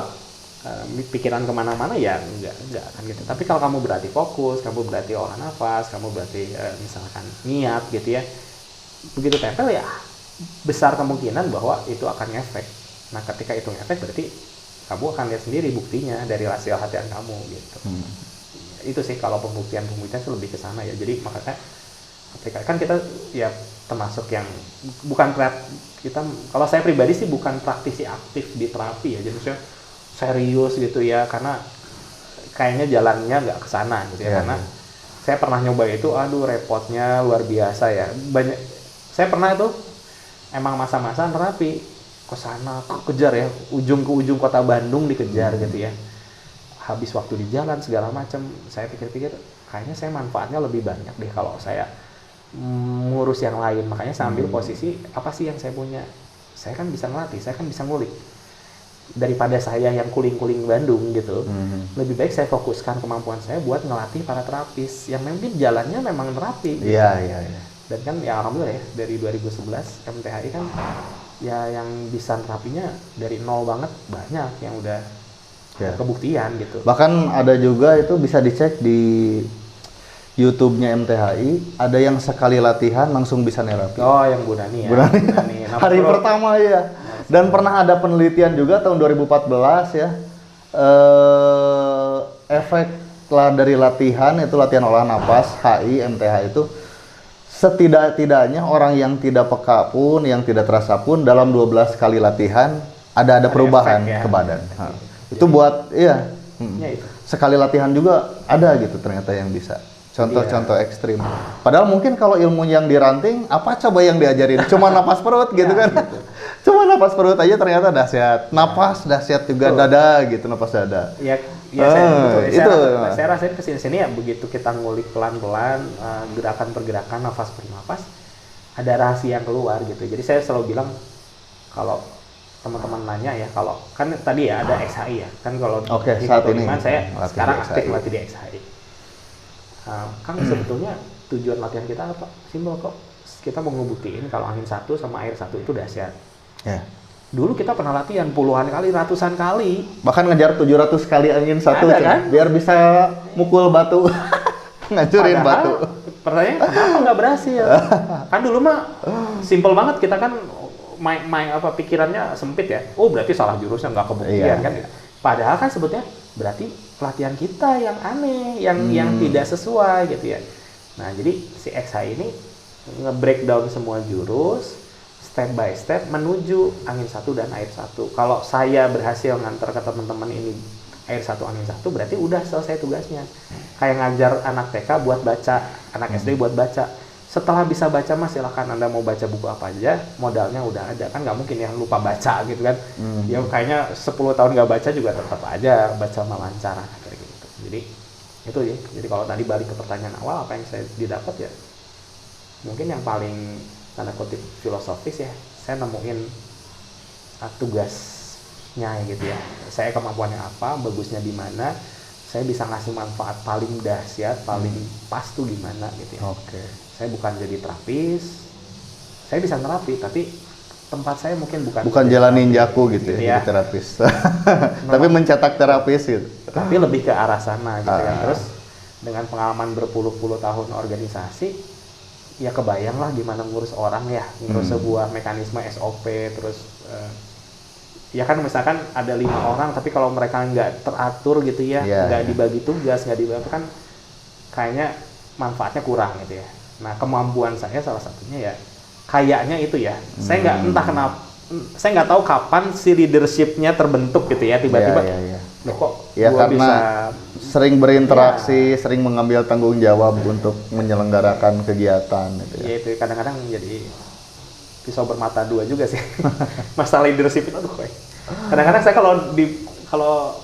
pikiran kemana-mana ya nggak kan gitu. Tapi kalau kamu berarti fokus, kamu berarti olah nafas, kamu berarti misalkan niat gitu ya, begitu tempel ya besar kemungkinan bahwa itu akan ngefek. Nah ketika itu ngefek berarti kamu akan lihat sendiri buktinya dari hasil latihan kamu gitu. Itu sih kalau pembuktian itu lebih ke sana ya. Jadi makanya aplikasi kan kita ya termasuk yang bukan kita, kalau saya pribadi sih bukan praktisi aktif di terapi ya. Jadi saya serius gitu ya, karena kayaknya jalannya nggak ke sana gitu ya. Karena saya pernah nyoba itu, aduh repotnya luar biasa ya. Saya pernah itu emang masa-masa terapi ke sana, kejar ya, ujung ke ujung kota Bandung dikejar gitu ya. Habis waktu di jalan segala macam, saya pikir-pikir kayaknya saya manfaatnya lebih banyak deh kalau saya ngurus yang lain. Makanya saya ambil posisi apa sih yang saya punya. Saya kan bisa ngelatih, saya kan bisa ngulik. Daripada saya yang kuling-kuling Bandung gitu, lebih baik saya fokuskan kemampuan saya buat ngelatih para terapis yang mungkin jalannya memang terapi. Iya. Dan kan ya alhamdulillah ya, dari 2011 MTHI kan ya yang bisa terapinya dari nol banget, banyak yang udah kebuktian gitu. Bahkan ada juga itu bisa dicek di YouTube-nya MTHI, ada yang sekali latihan langsung bisa nerapi. Oh, yang Bu Nani ya. Bu Nani. Hari pertama ya. Dan pernah ada penelitian juga tahun 2014 ya. Efek dari latihan, itu latihan olah nafas, HI, MTH itu setidak-tidaknya orang yang tidak peka pun, yang tidak terasa pun dalam 12 kali latihan ada perubahan efek, ya, ke badan. Itu buat iya. Itu. Sekali latihan juga ada gitu ternyata yang bisa. Contoh-contoh ekstrim. Padahal mungkin kalau ilmu yang diranting, apa coba yang diajarin? Cuma napas perut gitu kan. Gitu. Cuma napas perut aja ternyata dahsyat. Napas dahsyat juga, dada gitu, napas dada. Ya saya rasain kesini-sini ya, begitu kita ngulik pelan-pelan gerakan per gerakan, nafas per nafas, ada rahasia yang keluar gitu. Jadi saya selalu bilang, kalau teman-teman nanya ya, kalau kan tadi ya ada XHI ya, kan kalau saat ini saya sekarang aktif melatih di XHI. Kang, sebetulnya tujuan latihan kita apa? Simpel kok. Kita mau ngebuktiin kalau angin 1 sama air 1 itu dahsyat. Ya. Dulu kita pernah latihan puluhan kali, ratusan kali. Bahkan ngejar 700 kali angin 1 kan? Biar bisa mukul batu. Ngancurin batu. Pertanyaannya kenapa nggak berhasil? Kan dulu mah simpel banget, kita kan main pikirannya sempit ya. Oh, berarti salah jurusnya, nggak kebuktian kan. Padahal kan sebetulnya berarti pelatihan kita yang aneh, yang tidak sesuai gitu ya. Nah, jadi si XHI ini nge-breakdown semua jurus step by step menuju angin 1 dan air 1. Kalau saya berhasil nganter ke teman-teman ini air 1 angin 1, berarti udah selesai tugasnya. Kayak ngajar anak TK buat baca, anak SD buat baca. setelah bisa baca mah silakan Anda mau baca buku apa aja, modalnya udah ada. Kan nggak mungkin yang lupa baca gitu kan. Ya kayaknya 10 tahun nggak baca juga tetap aja baca mah lancar kayak gitu. Jadi itu ya. Jadi kalau tadi balik ke pertanyaan awal apa yang saya didapat ya, mungkin yang paling tanda kutip filosofis ya, saya nemuin tugasnya gitu ya. Saya kemampuannya apa, bagusnya di mana, saya bisa ngasih manfaat paling dahsyat, paling pas tuh gimana gitu ya. Saya bukan jadi terapis, saya bisa nerapi, tapi tempat saya mungkin bukan jalan ninjaku gitu ya, jadi terapis. Tapi mencetak terapis gitu. Tapi lebih ke arah sana gitu kan. Terus dengan pengalaman berpuluh-puluh tahun organisasi, ya kebayang lah gimana ngurus orang ya, ngurus sebuah mekanisme SOP, terus ya kan misalkan ada 5 orang, tapi kalau mereka nggak teratur gitu ya, nggak dibagi tugas, nggak dibagi kan kayaknya manfaatnya kurang gitu ya. Nah kemampuan saya salah satunya ya kayaknya itu ya, saya nggak entah kenapa, saya nggak tahu kapan si leadership-nya terbentuk gitu ya, tiba-tiba loh kok ya gua karena bisa sering berinteraksi, sering mengambil tanggung jawab untuk menyelenggarakan kegiatan gitu ya. Ya itu kadang-kadang jadi pisau bermata dua juga sih. Masalah leadership itu aduh kadang-kadang saya kalau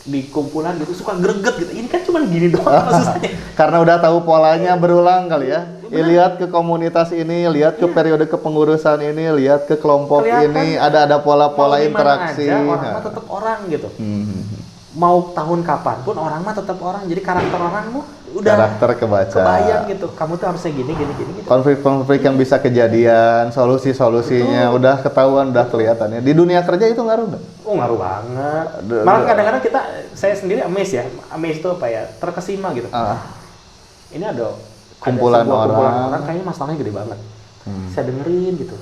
di kumpulan gitu suka greget gitu. Ini kan cuma gini doang susahnya. Karena udah tahu polanya berulang kali ya. Lihat ke komunitas ini, lihat ke periode kepengurusan ini, lihat ke kelompok ini, ada pola-pola interaksi. Aja, orang mah tetap orang gitu. Mau tahun kapan pun orang mah tetap orang. Jadi karakter orangmu udah karakter kebaca. Kebayang gitu. Kamu tuh harusnya gini gitu. Konflik-konflik yang bisa kejadian, solusi-solusinya udah ketahuan, udah kelihatannya. Di dunia kerja itu ngaruh nggak? Oh ngaruh banget. Malah kadang-kadang saya sendiri amazed ya. Amazed itu apa ya? Terkesima gitu. Ini ada kumpulan orang kayaknya masalahnya gede banget. Saya dengerin gitu.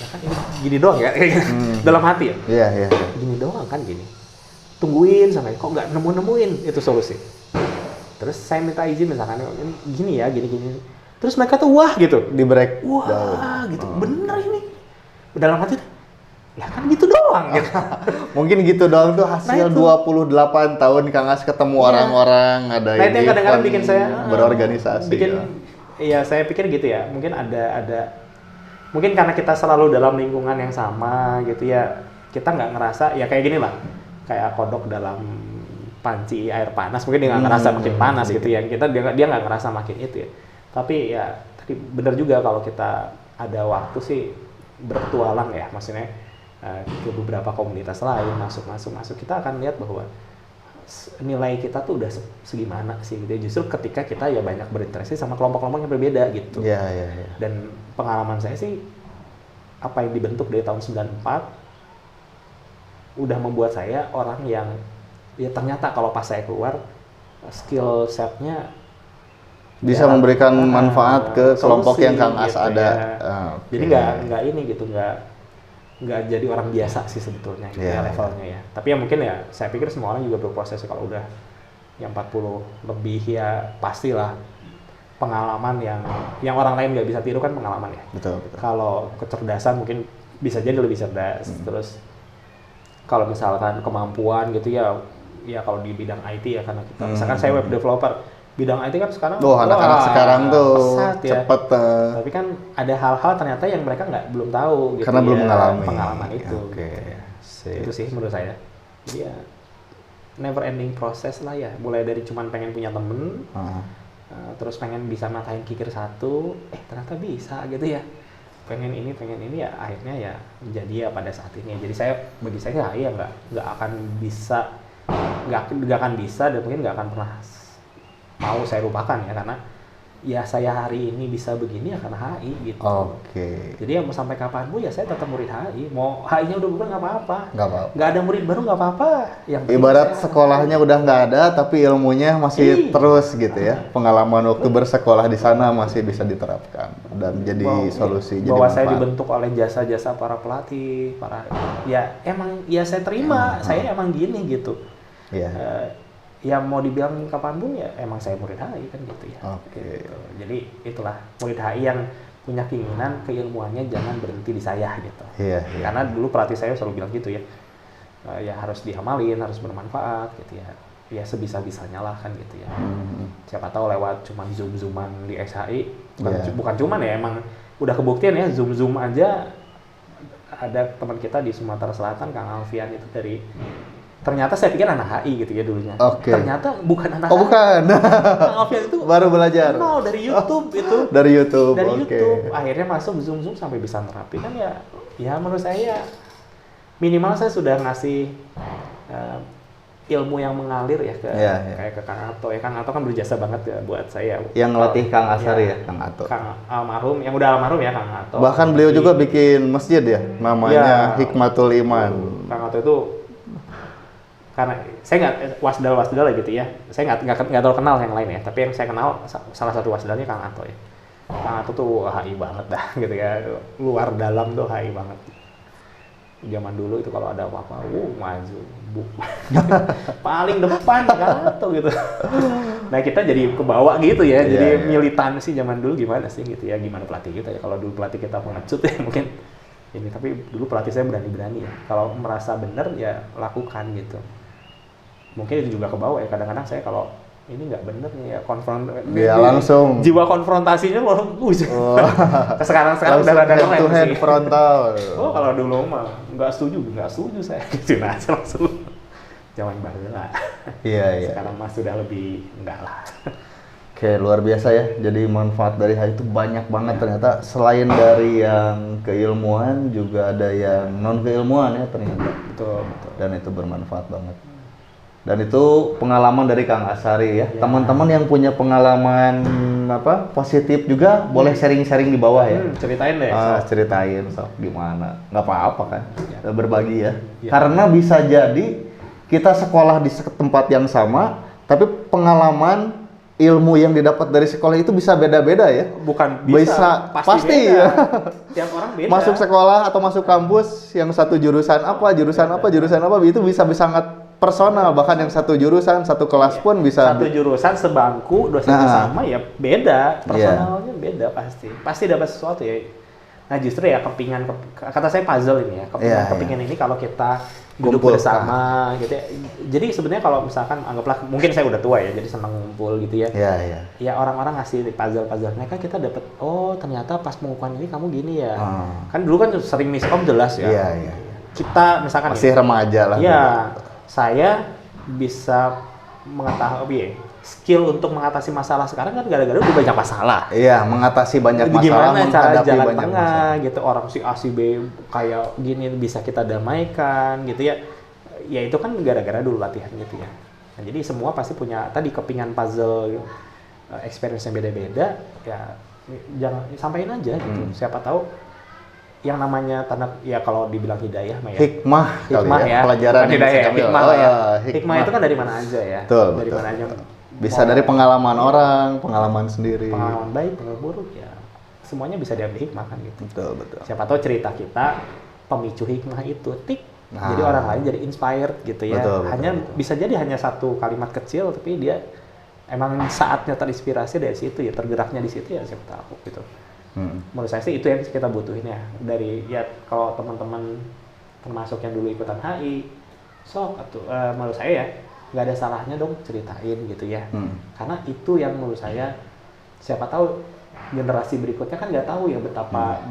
Ya kan ini gini doang ya. Dalam hati ya. Iya. Gini doang kan gini. Tungguin sampai kok nggak nemuin itu solusi. Terus saya minta izin misalkan gini ya, gini. Terus mereka tuh wah gitu, di break. Wah gitu, bener ini. Dalam hati ya kan gitu doang gitu. Mungkin gitu doang tuh hasil 28 tahun Kang As ketemu orang-orang, ada ini. Nah itu yang kadang-kadang bikin saya berorganisasi. Iya saya pikir gitu ya, mungkin ada mungkin karena kita selalu dalam lingkungan yang sama gitu ya, kita nggak ngerasa ya kayak gini lah, kayak kodok dalam panci air panas, mungkin dia nggak ngerasa makin panas gitu ya, dia nggak ngerasa makin itu ya. Tapi ya tadi benar juga kalau kita ada waktu sih bertualang ya, maksudnya ke beberapa komunitas lain, masuk kita akan lihat bahwa nilai kita tuh udah segimana sih gitu. Justru ketika kita ya banyak berinteraksi sama kelompok-kelompok yang berbeda gitu. Iya. Dan pengalaman saya sih apa yang dibentuk dari tahun 94 udah membuat saya orang yang ya ternyata kalau pas saya keluar skill setnya bisa memberikan manfaat ke kelompok yang Kang As gitu ada. Ya. Jadi nggak ini gitu, nggak jadi orang biasa sih sebetulnya gitu ya levelnya ya. Tapi ya mungkin ya saya pikir semua orang juga berproses kalau udah yang 40 lebih ya pastilah pengalaman yang orang lain nggak bisa tiru kan pengalaman ya. Betul. Kalau kecerdasan mungkin bisa jadi lebih cerdas. Terus kalau misalkan kemampuan gitu ya kalau di bidang IT ya karena kita misalkan saya web developer, bidang IT kan sekarang anak-anak sekarang tuh pesat, cepet ya. Tapi kan ada hal-hal ternyata yang mereka belum tahu gitu karena belum mengalami pengalaman itu. Itu sih menurut saya. Jadi ya never ending proses lah ya, mulai dari cuman pengen punya temen terus pengen bisa matain kikir satu, ternyata bisa gitu ya, pengen ini ya akhirnya ya menjadi ya pada saat ini. Jadi bagi saya ya nggak akan bisa dan mungkin nggak akan pernah mau saya lupakan ya, karena ya saya hari ini bisa begini ya karena HI gitu. Jadi ya mau sampai kapanpun ya saya tetap murid HI. Mau HI-nya udah bukan nggak apa-apa. Nggak ada murid baru nggak apa-apa. Ibarat sekolahnya udah nggak ada tapi ilmunya masih terus gitu ya. Pengalaman waktu bersekolah di sana masih bisa diterapkan dan jadi solusi. Bahwa saya dibentuk oleh jasa-jasa para pelatih, ya emang ya saya terima. Saya emang gini gitu. Ya mau dibilang kapanpun ya emang saya murid HI kan gitu ya. Gitu. Jadi itulah murid HI yang punya keinginan keilmuannya jangan berhenti di saya gitu. Karena dulu pelatih saya selalu bilang gitu ya. Ya harus diamalin, harus bermanfaat gitu ya. ya sebisa-bisanya lah kan gitu ya. Siapa tahu lewat cuman zoom-zooman di SHI, bukan cuman ya, emang udah kebuktian ya, zoom aja. Ada teman kita di Sumatera Selatan, Kang Alfian itu dari, ternyata saya pikir anak HI gitu ya dulunya. Ternyata bukan anak HI. Bukan. Kang Alfian itu baru belajar. Kenal dari YouTube itu. Dari YouTube. Dari YouTube. Akhirnya masuk Zoom sampai bisa nerapi kan ya menurut saya minimal saya sudah ngasih ilmu yang mengalir ya ke kayak ke Kang Ato ya. Kang Ato kan berjasa banget ya buat saya. Yang ngelatih Kang Asari ya, Kang Ato. Kang almarhum, yang udah almarhum ya Kang Ato. Bahkan beliau juga bikin masjid ya, namanya Hikmatul Iman. Kang Ato itu karena saya nggak wasdal gitu ya. Saya nggak terlalu kenal yang lain ya. Tapi yang saya kenal salah satu wasdalnya Kang Ato ya. Kang Ato tuh HI banget dah gitu ya. Luar dalam tuh HI banget. Zaman dulu itu kalau ada apa-apa, maju, paling depan kan tuh gitu. Nah kita jadi kebawa gitu ya, jadi militansi zaman dulu gimana sih gitu ya, gimana pelatih kita ya. Kalau dulu pelatih kita pengecut ya mungkin ini, tapi dulu pelatih saya berani-berani ya. Kalau merasa benar ya lakukan gitu. Mungkin itu juga kebawa ya, kadang-kadang saya kalau ini nggak bener nih ya langsung jiwa konfrontasinya loh. Sekarang udah rada keren sih. Frontal. Kalau dulu mah nggak setuju saya gituin aja langsung. Zaman baru lah. Iya. Sekarang mah sudah lebih enggak lah. Oke, luar biasa ya. Jadi manfaat dari hal itu banyak banget ternyata. Selain dari yang keilmuan juga ada yang non keilmuan ya ternyata. Betul. Dan itu bermanfaat banget. Dan itu pengalaman dari Kang Asari ya. Teman-teman yang punya pengalaman positif juga boleh sharing-sharing di bawah ya. Ceritain deh. Ceritain gimana. Nggak apa-apa kan. Berbagi ya. Karena bisa jadi kita sekolah di tempat yang sama, tapi pengalaman ilmu yang didapat dari sekolah itu bisa beda-beda ya. Bukan bisa, pasti beda. Ya. Tiap orang beda. Masuk sekolah atau masuk kampus yang satu jurusan apa itu bisa sangat personal, bahkan yang satu jurusan, satu kelas pun bisa. Satu jurusan, sebangku, dosennya sama ya beda, personalnya beda pasti dapat sesuatu ya. Nah justru ya kata saya puzzle ini ya, kepingan ini kalau kita duduk bersama gitu ya. Jadi sebenarnya kalau misalkan anggaplah mungkin saya udah tua ya, jadi senang ngumpul gitu ya. Ya orang-orang ngasih puzzle mereka, kita dapat ternyata pas mengukuhan ini kamu gini ya. Kan dulu kan sering miskom jelas ya. Kita misalkan masih remaja lah. Iya. Saya bisa mengetahui skill untuk mengatasi masalah sekarang kan gara-gara udah banyak masalah. Iya, mengatasi banyak masalah, gimana cara jalan banyak tengah masalah. Gitu, orang si A si B kayak gini bisa kita damaikan gitu ya. Ya itu kan gara-gara dulu latihan gitu ya. Nah, jadi semua pasti punya tadi kepingan puzzle experience yang beda-beda ya, jangan sampaikan aja gitu. Siapa tahu yang namanya kalau dibilang hidayah mah ya. Hikmah ya. Pelajaran yang hidayah, hikmah lah ya. Hikmah itu kan dari mana aja ya. Betul. Dari mana aja. Bisa dari pengalaman orang, pengalaman sendiri. Pengalaman baik, pengalaman buruk ya. Semuanya bisa diambil hikmah kan gitu. Betul. Siapa tahu cerita kita pemicu hikmah itu jadi orang lain jadi inspired gitu ya. Betul. Bisa jadi hanya satu kalimat kecil tapi dia emang saatnya terinspirasi dari situ ya, tergeraknya di situ ya, siapa tahu gitu. Menurut saya sih itu yang kita butuhin ya, dari ya kalau teman-teman termasuk yang dulu ikutan HI menurut saya ya nggak ada salahnya dong ceritain gitu ya. Karena itu yang menurut saya, siapa tahu generasi berikutnya kan nggak tahu ya betapa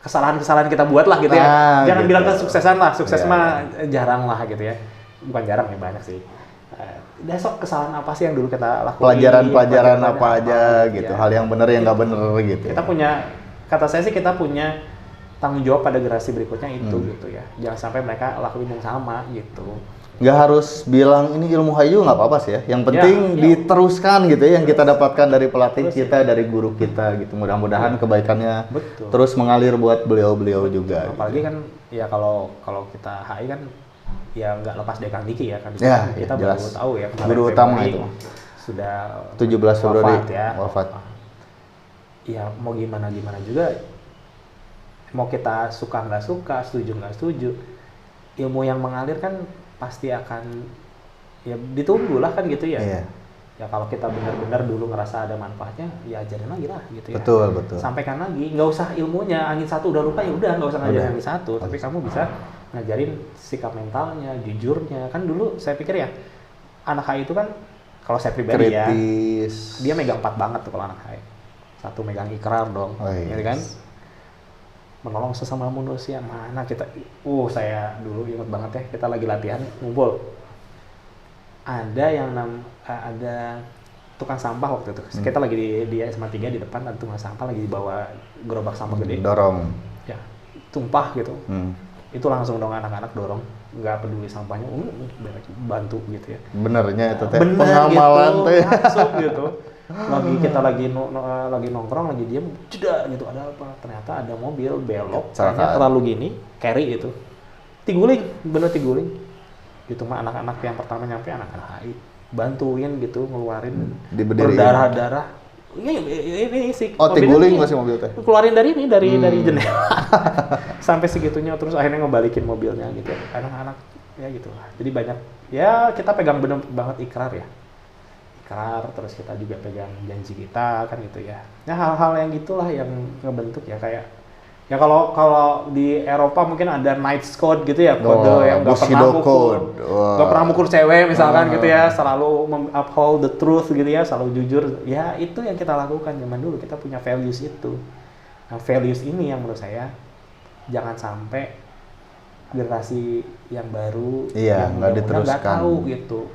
kesalahan-kesalahan kita buat lah gitu ya. Jangan bilang kesuksesan lah, sukses mah jarang lah gitu ya, bukan jarang ya, banyak sih. Besok kesalahan apa sih yang dulu kita lakukan? Pelajaran apa aja gitu, hal yang benar yang nggak benar gitu. Kita punya, kata saya sih kita punya tanggung jawab pada generasi berikutnya itu gitu ya. Jangan sampai mereka lakuin yang sama gitu. Nggak harus bilang ini ilmu hayu, nggak apa-apa sih ya. Yang penting diteruskan gitu ya, yang kita dapatkan dari pelatih kita, dari guru kita gitu. Mudah-mudahan kebaikannya terus mengalir buat beliau-beliau juga. Apalagi kan ya kalau kita HI kan ya nggak lepas dari Kang Diki ya kan. Kita jelas. baru tahu ya guru utama itu sudah 17 Februari wafat. Ya mau gimana juga, mau kita suka nggak suka, setuju nggak setuju, ilmu yang mengalir kan pasti akan ya ditunggu lah kan gitu ya. Ya kalau kita benar-benar dulu ngerasa ada manfaatnya, ya ajarin lagi lah gitu ya. Betul. Sampaikan lagi, nggak usah ilmunya, angin satu udah lupa ya udah, nggak usah ngajarin angin satu, tapi kamu bisa ngajarin sikap mentalnya, jujurnya. Kan dulu saya pikir ya, anak HI itu kan kalau saya pribadi ya, kritis. dia megang 4 banget tuh kalau anak HI. Satu megang ikrar dong, Oh, yes. gitu kan? Menolong sesama manusia mana kita, saya dulu inget banget ya, kita lagi latihan ngumpul. Ada tukang sampah waktu itu. Kita lagi di SMA 3 di depan, ada tukang sampah lagi dibawa gerobak sampah gede. Dorong. Ya, tumpah gitu. Itu langsung dong anak-anak dorong, nggak peduli sampahnya, bantu gitu ya. Benernya itu teh. Bener Pengamalan gitu, teh. langsung gitu. Kita lagi nongkrong, lagi diem, jeda gitu, ada apa? Ternyata ada mobil belok, kayaknya terlalu gini, carry gitu. Tiguling. Itu mah anak-anak yang pertama nyampe, anak-anak HI. Bantuin gitu, ngeluarin berdarah-darah. Ini sih. Oh, tiguling masih mobil teh. Keluarin dari jendela. Sampai segitunya, terus akhirnya ngebalikin mobilnya gitu. Anak-anak ya gitu lah. Jadi banyak ya, kita pegang bener banget ikrar ya. Ikrar, terus kita juga pegang janji kita kan gitu ya. Ya hal-hal yang gitulah yang ngebentuk ya, kayak ya kalau di Eropa mungkin ada Knight's Code gitu ya, kode yang nggak pernah mukul cewek misalkan gitu ya, selalu uphold the truth gitu ya, selalu jujur. Ya itu yang kita lakukan zaman dulu, kita punya values itu. Nah values ini yang menurut saya jangan sampai generasi yang baru yang nggak tahu gitu.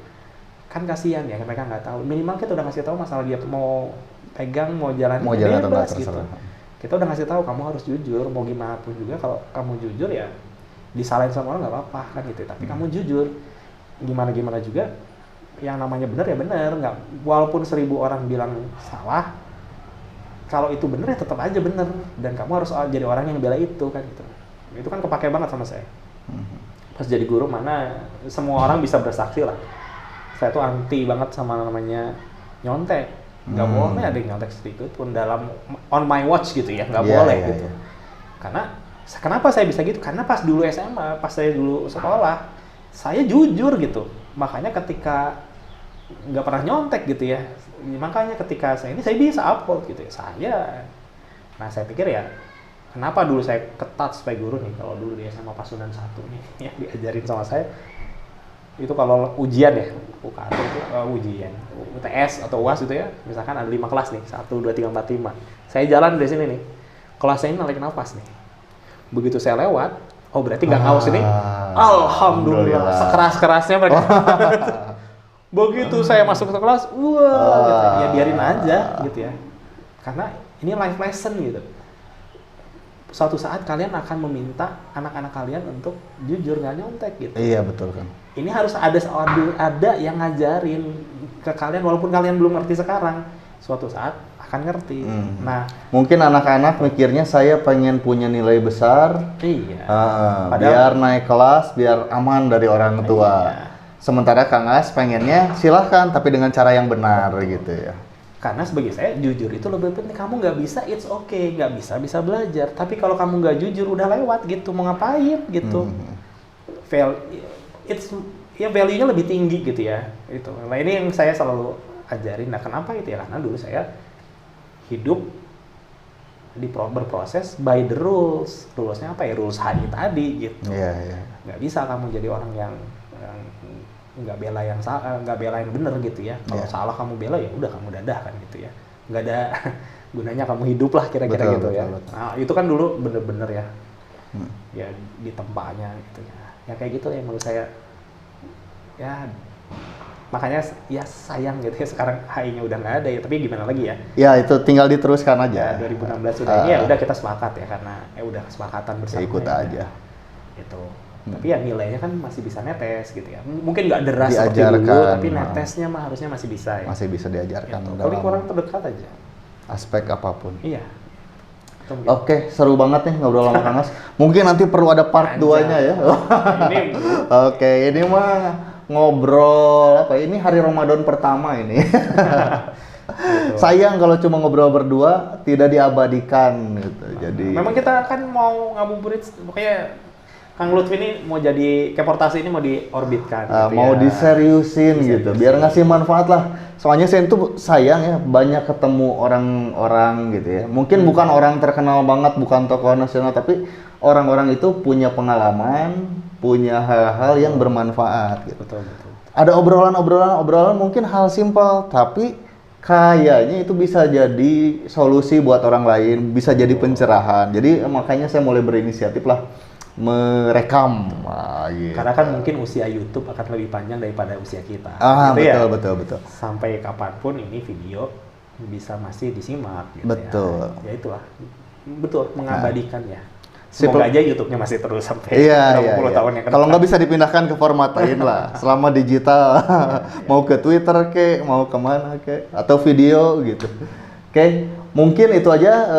Kan kasihan ya, mereka nggak tahu. Minimal kita udah ngasih tahu masalah dia mau pegang, mau jalan bebas gitu. Kita udah ngasih tahu, kamu harus jujur, mau gimana pun juga. Kalau kamu jujur ya disalahin sama orang nggak apa-apa kan gitu. Tapi kamu jujur, gimana juga, yang namanya benar ya benar. Nggak, walaupun 1000 orang bilang salah, kalau itu benar ya tetap aja benar. Dan kamu harus jadi orang yang bela itu kan gitu. Itu kan kepake banget sama saya. Pas jadi guru mana semua orang bisa bersaksi lah. Saya tuh anti banget sama namanya nyontek. Nggak boleh ada yang nyontek sedikit pun dalam on my watch gitu ya, nggak boleh gitu. Karena kenapa saya bisa gitu? Karena pas dulu SMA, pas saya dulu sekolah, saya jujur gitu. Makanya ketika nggak pernah nyontek gitu ya, makanya ketika saya bisa upload gitu ya. Nah saya pikir ya, kenapa dulu saya ketat sebagai guru nih, kalau dulu di SMA Pasundan 1 nih, yang diajarin sama saya, itu kalau ujian ya, UKT itu ujian, UTS atau UAS gitu ya, misalkan ada 5 kelas nih, 1, 2, 3, 4, 5. Saya jalan dari sini nih, kelas ini narik nafas nih. Begitu saya lewat, berarti nggak ngaus ini, alhamdulillah, sekeras-kerasnya mereka. Begitu saya masuk ke kelas, gitu. Ya biarin aja gitu ya. Karena ini life lesson gitu. Suatu saat kalian akan meminta anak-anak kalian untuk jujur, nggak nyontek gitu. Iya betul kan. Ini harus ada yang ngajarin ke kalian, walaupun kalian belum ngerti sekarang, suatu saat akan ngerti. Nah, mungkin anak-anak mikirnya saya pengen punya nilai besar, biar naik kelas, biar aman dari orang tua. Iya. Sementara Kang As pengennya silahkan, tapi dengan cara yang benar gitu ya. Karena sebagai saya, jujur itu lebih penting. Kamu nggak bisa, it's okay. Nggak bisa belajar. Tapi kalau kamu nggak jujur, udah lewat gitu. Mau ngapain gitu. Value-nya lebih tinggi gitu ya. Itu. Nah ini yang saya selalu ajarin. Nah kenapa itu ya? Karena dulu saya hidup berproses by the rules. Rules-nya apa ya? Rules HI tadi gitu. Nggak bisa kamu jadi orang yang nggak bela yang salah, nggak bela yang benar gitu ya. Kalau salah kamu bela ya udah kamu dadah kan gitu ya. Nggak ada gunanya kamu hidup lah kira-kira gitu ya. Nah itu kan dulu bener-bener ya, ya di tempatnya gitu ya. Ya kayak gitu ya menurut saya. Ya makanya ya sayang gitu ya sekarang HI-nya udah nggak ada ya. Tapi gimana lagi ya? Ya itu tinggal diteruskan aja. 2016 udah ini ya udah kita sepakat ya, karena udah kesepakatan bersama. Ikut aja. Itu. Tapi ya nilainya kan masih bisa netes gitu ya. Mungkin nggak deras seperti dulu, tapi netesnya mah harusnya masih bisa ya. Masih bisa diajarkan. Gitu. Paling kurang terdekat aja. Aspek apapun. Iya. Oke, seru banget nih ngobrol sama Kang As. Mungkin nanti perlu ada part 2-nya ya. Oke, ini mah ngobrol apa? Ini hari Ramadan pertama ini. Gitu. Sayang kalau cuma ngobrol berdua tidak diabadikan gitu. Jadi memang kita kan mau ngabuburit, pokoknya Kang Lutfi ini mau jadi Keportasi ini mau diorbitkan gitu mau diseriusin gitu, biar ngasih manfaat lah. Soalnya saya tuh sayang ya, banyak ketemu orang-orang gitu ya. Mungkin bukan orang terkenal banget, bukan tokoh nasional, tapi orang-orang itu punya pengalaman, punya hal-hal yang bermanfaat gitu. Betul. ada obrolan mungkin hal simpel, tapi kayaknya itu bisa jadi solusi buat orang lain, bisa jadi pencerahan. Jadi makanya saya mulai berinisiatif lah merekam. Gitu. Karena kan mungkin usia YouTube akan lebih panjang daripada usia kita. Betul, ya? betul. Sampai kapanpun ini video bisa masih disimak. Gitu betul. Ya itulah, betul mengabadikan ya. Sip. Semoga aja YouTube-nya masih terus sampai 20 tahun yang ke Kalau depan. nggak bisa dipindahkan ke format lain lah, selama digital, mau ke Twitter kek, mau kemana kek, atau video gitu. Oke, mungkin itu aja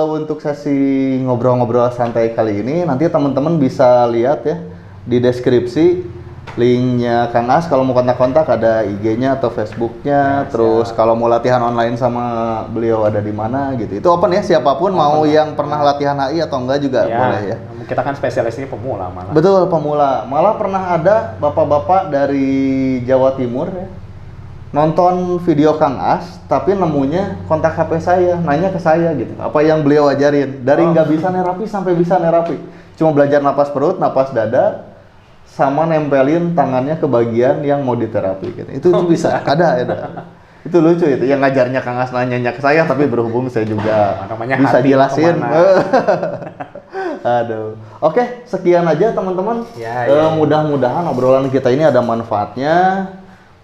untuk sesi ngobrol-ngobrol santai kali ini. Nanti teman-teman bisa lihat ya di deskripsi linknya Kang As, kalau mau kontak-kontak ada IG-nya atau Facebook-nya. Terus kalau mau latihan online sama beliau ada di mana gitu. Itu open ya, siapapun mau yang pernah latihan HI atau enggak juga boleh ya. Kita kan spesialisnya pemula malah. Betul, pemula. Malah pernah ada bapak-bapak dari Jawa Timur ya, nonton video Kang As, tapi nemunya kontak HP saya, nanya ke saya gitu, apa yang beliau ajarin. Dari nggak bisa nerapi sampai bisa nerapi. Cuma belajar napas perut, napas dada, sama nempelin tangannya ke bagian yang mau diterapi gitu. Itu bisa, ada. Itu lucu itu, yang ngajarnya Kang As nanya ke saya, tapi berhubung saya juga bisa jelasin. Aduh. Oke, sekian aja teman-teman. Mudah-mudahan obrolan kita ini ada manfaatnya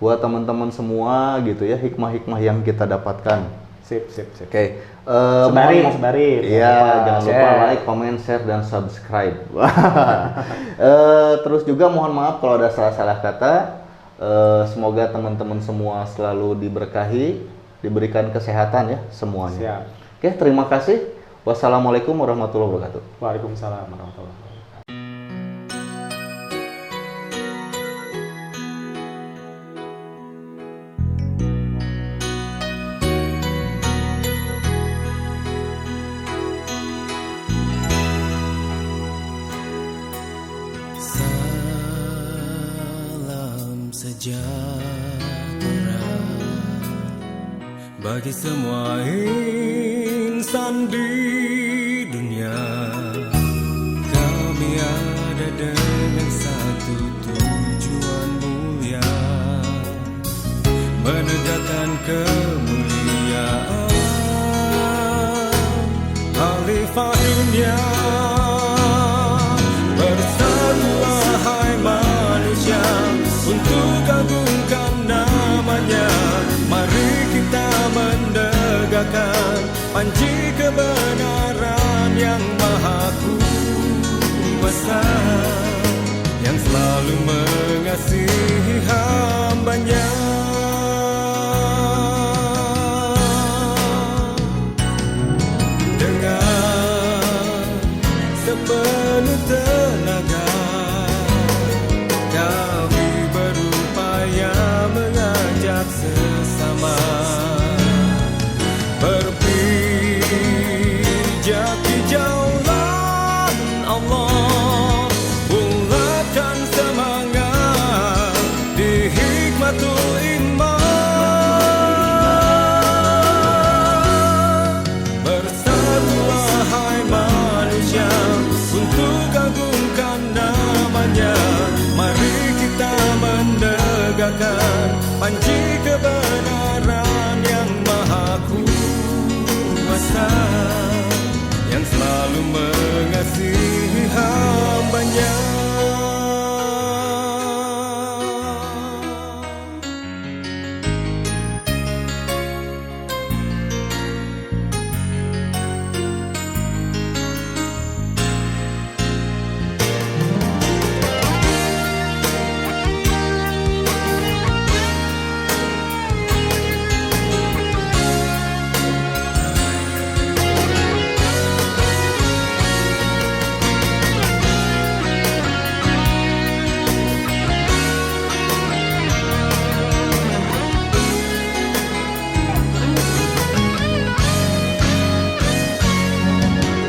buat teman-teman semua gitu ya, hikmah-hikmah yang kita dapatkan. Sip. Oke. Sebarin. Iya, jangan lupa like, comment, share, dan subscribe. Terus juga mohon maaf kalau ada salah-salah kata. Semoga teman-teman semua selalu diberkahi, diberikan kesehatan ya semuanya. Siap. Oke, terima kasih. Wassalamualaikum warahmatullahi wabarakatuh. Waalaikumsalam warahmatullahi wabarakatuh. Sejahtera bagi semua insan di dunia. Kami ada dengan satu tujuan mulia, menegakkan kemuliaan khalifah dunia. Bersatulah hai manusia untuk agungkan namanya. Mari kita menegakkan panji kebenaran yang maha kuasa, yang selalu mengasihi hambanya. Dengan sepenuh tenaga kami berupaya mengajak sesama berpijak di jalan Allah, bulatkan semangat di hikmatul iman. Bersatulah hai manusia untuk agungkan namanya. Mari kita menegakkan panji kebenaran yang maha kuasa, yang selalu mengasihi hambanya.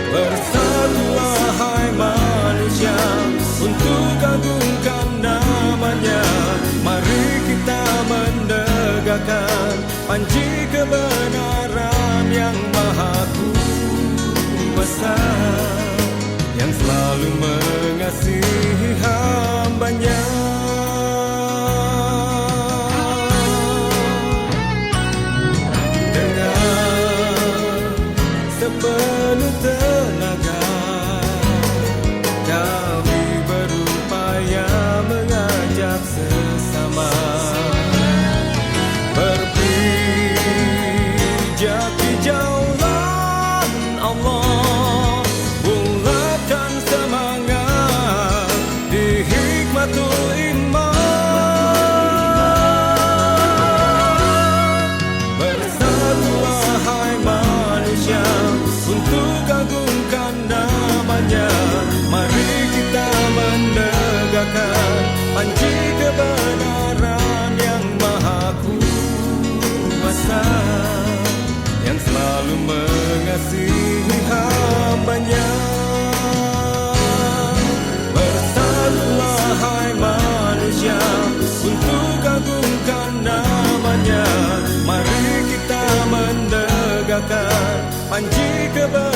Bersatulah hai manusia untuk agungkan namanya. Mari kita menegakkan panji kebenaran yang maha kuasa, yang selalu mengasihi hambanya. penuh tenaga kami berupaya mengajak sesama berpijak di jalan Allah, bulatkan semangat di hikmatul iman. Bersatulah hai manusia untuk agungkan namanya. Mari kita menegakkan panji kebenaran yang maha kuasa, yang selalu mengasihi hamba-Nya. Bersatulah hai manusia untuk agungkan namanya. Mari kita menegakkan panji kebenaran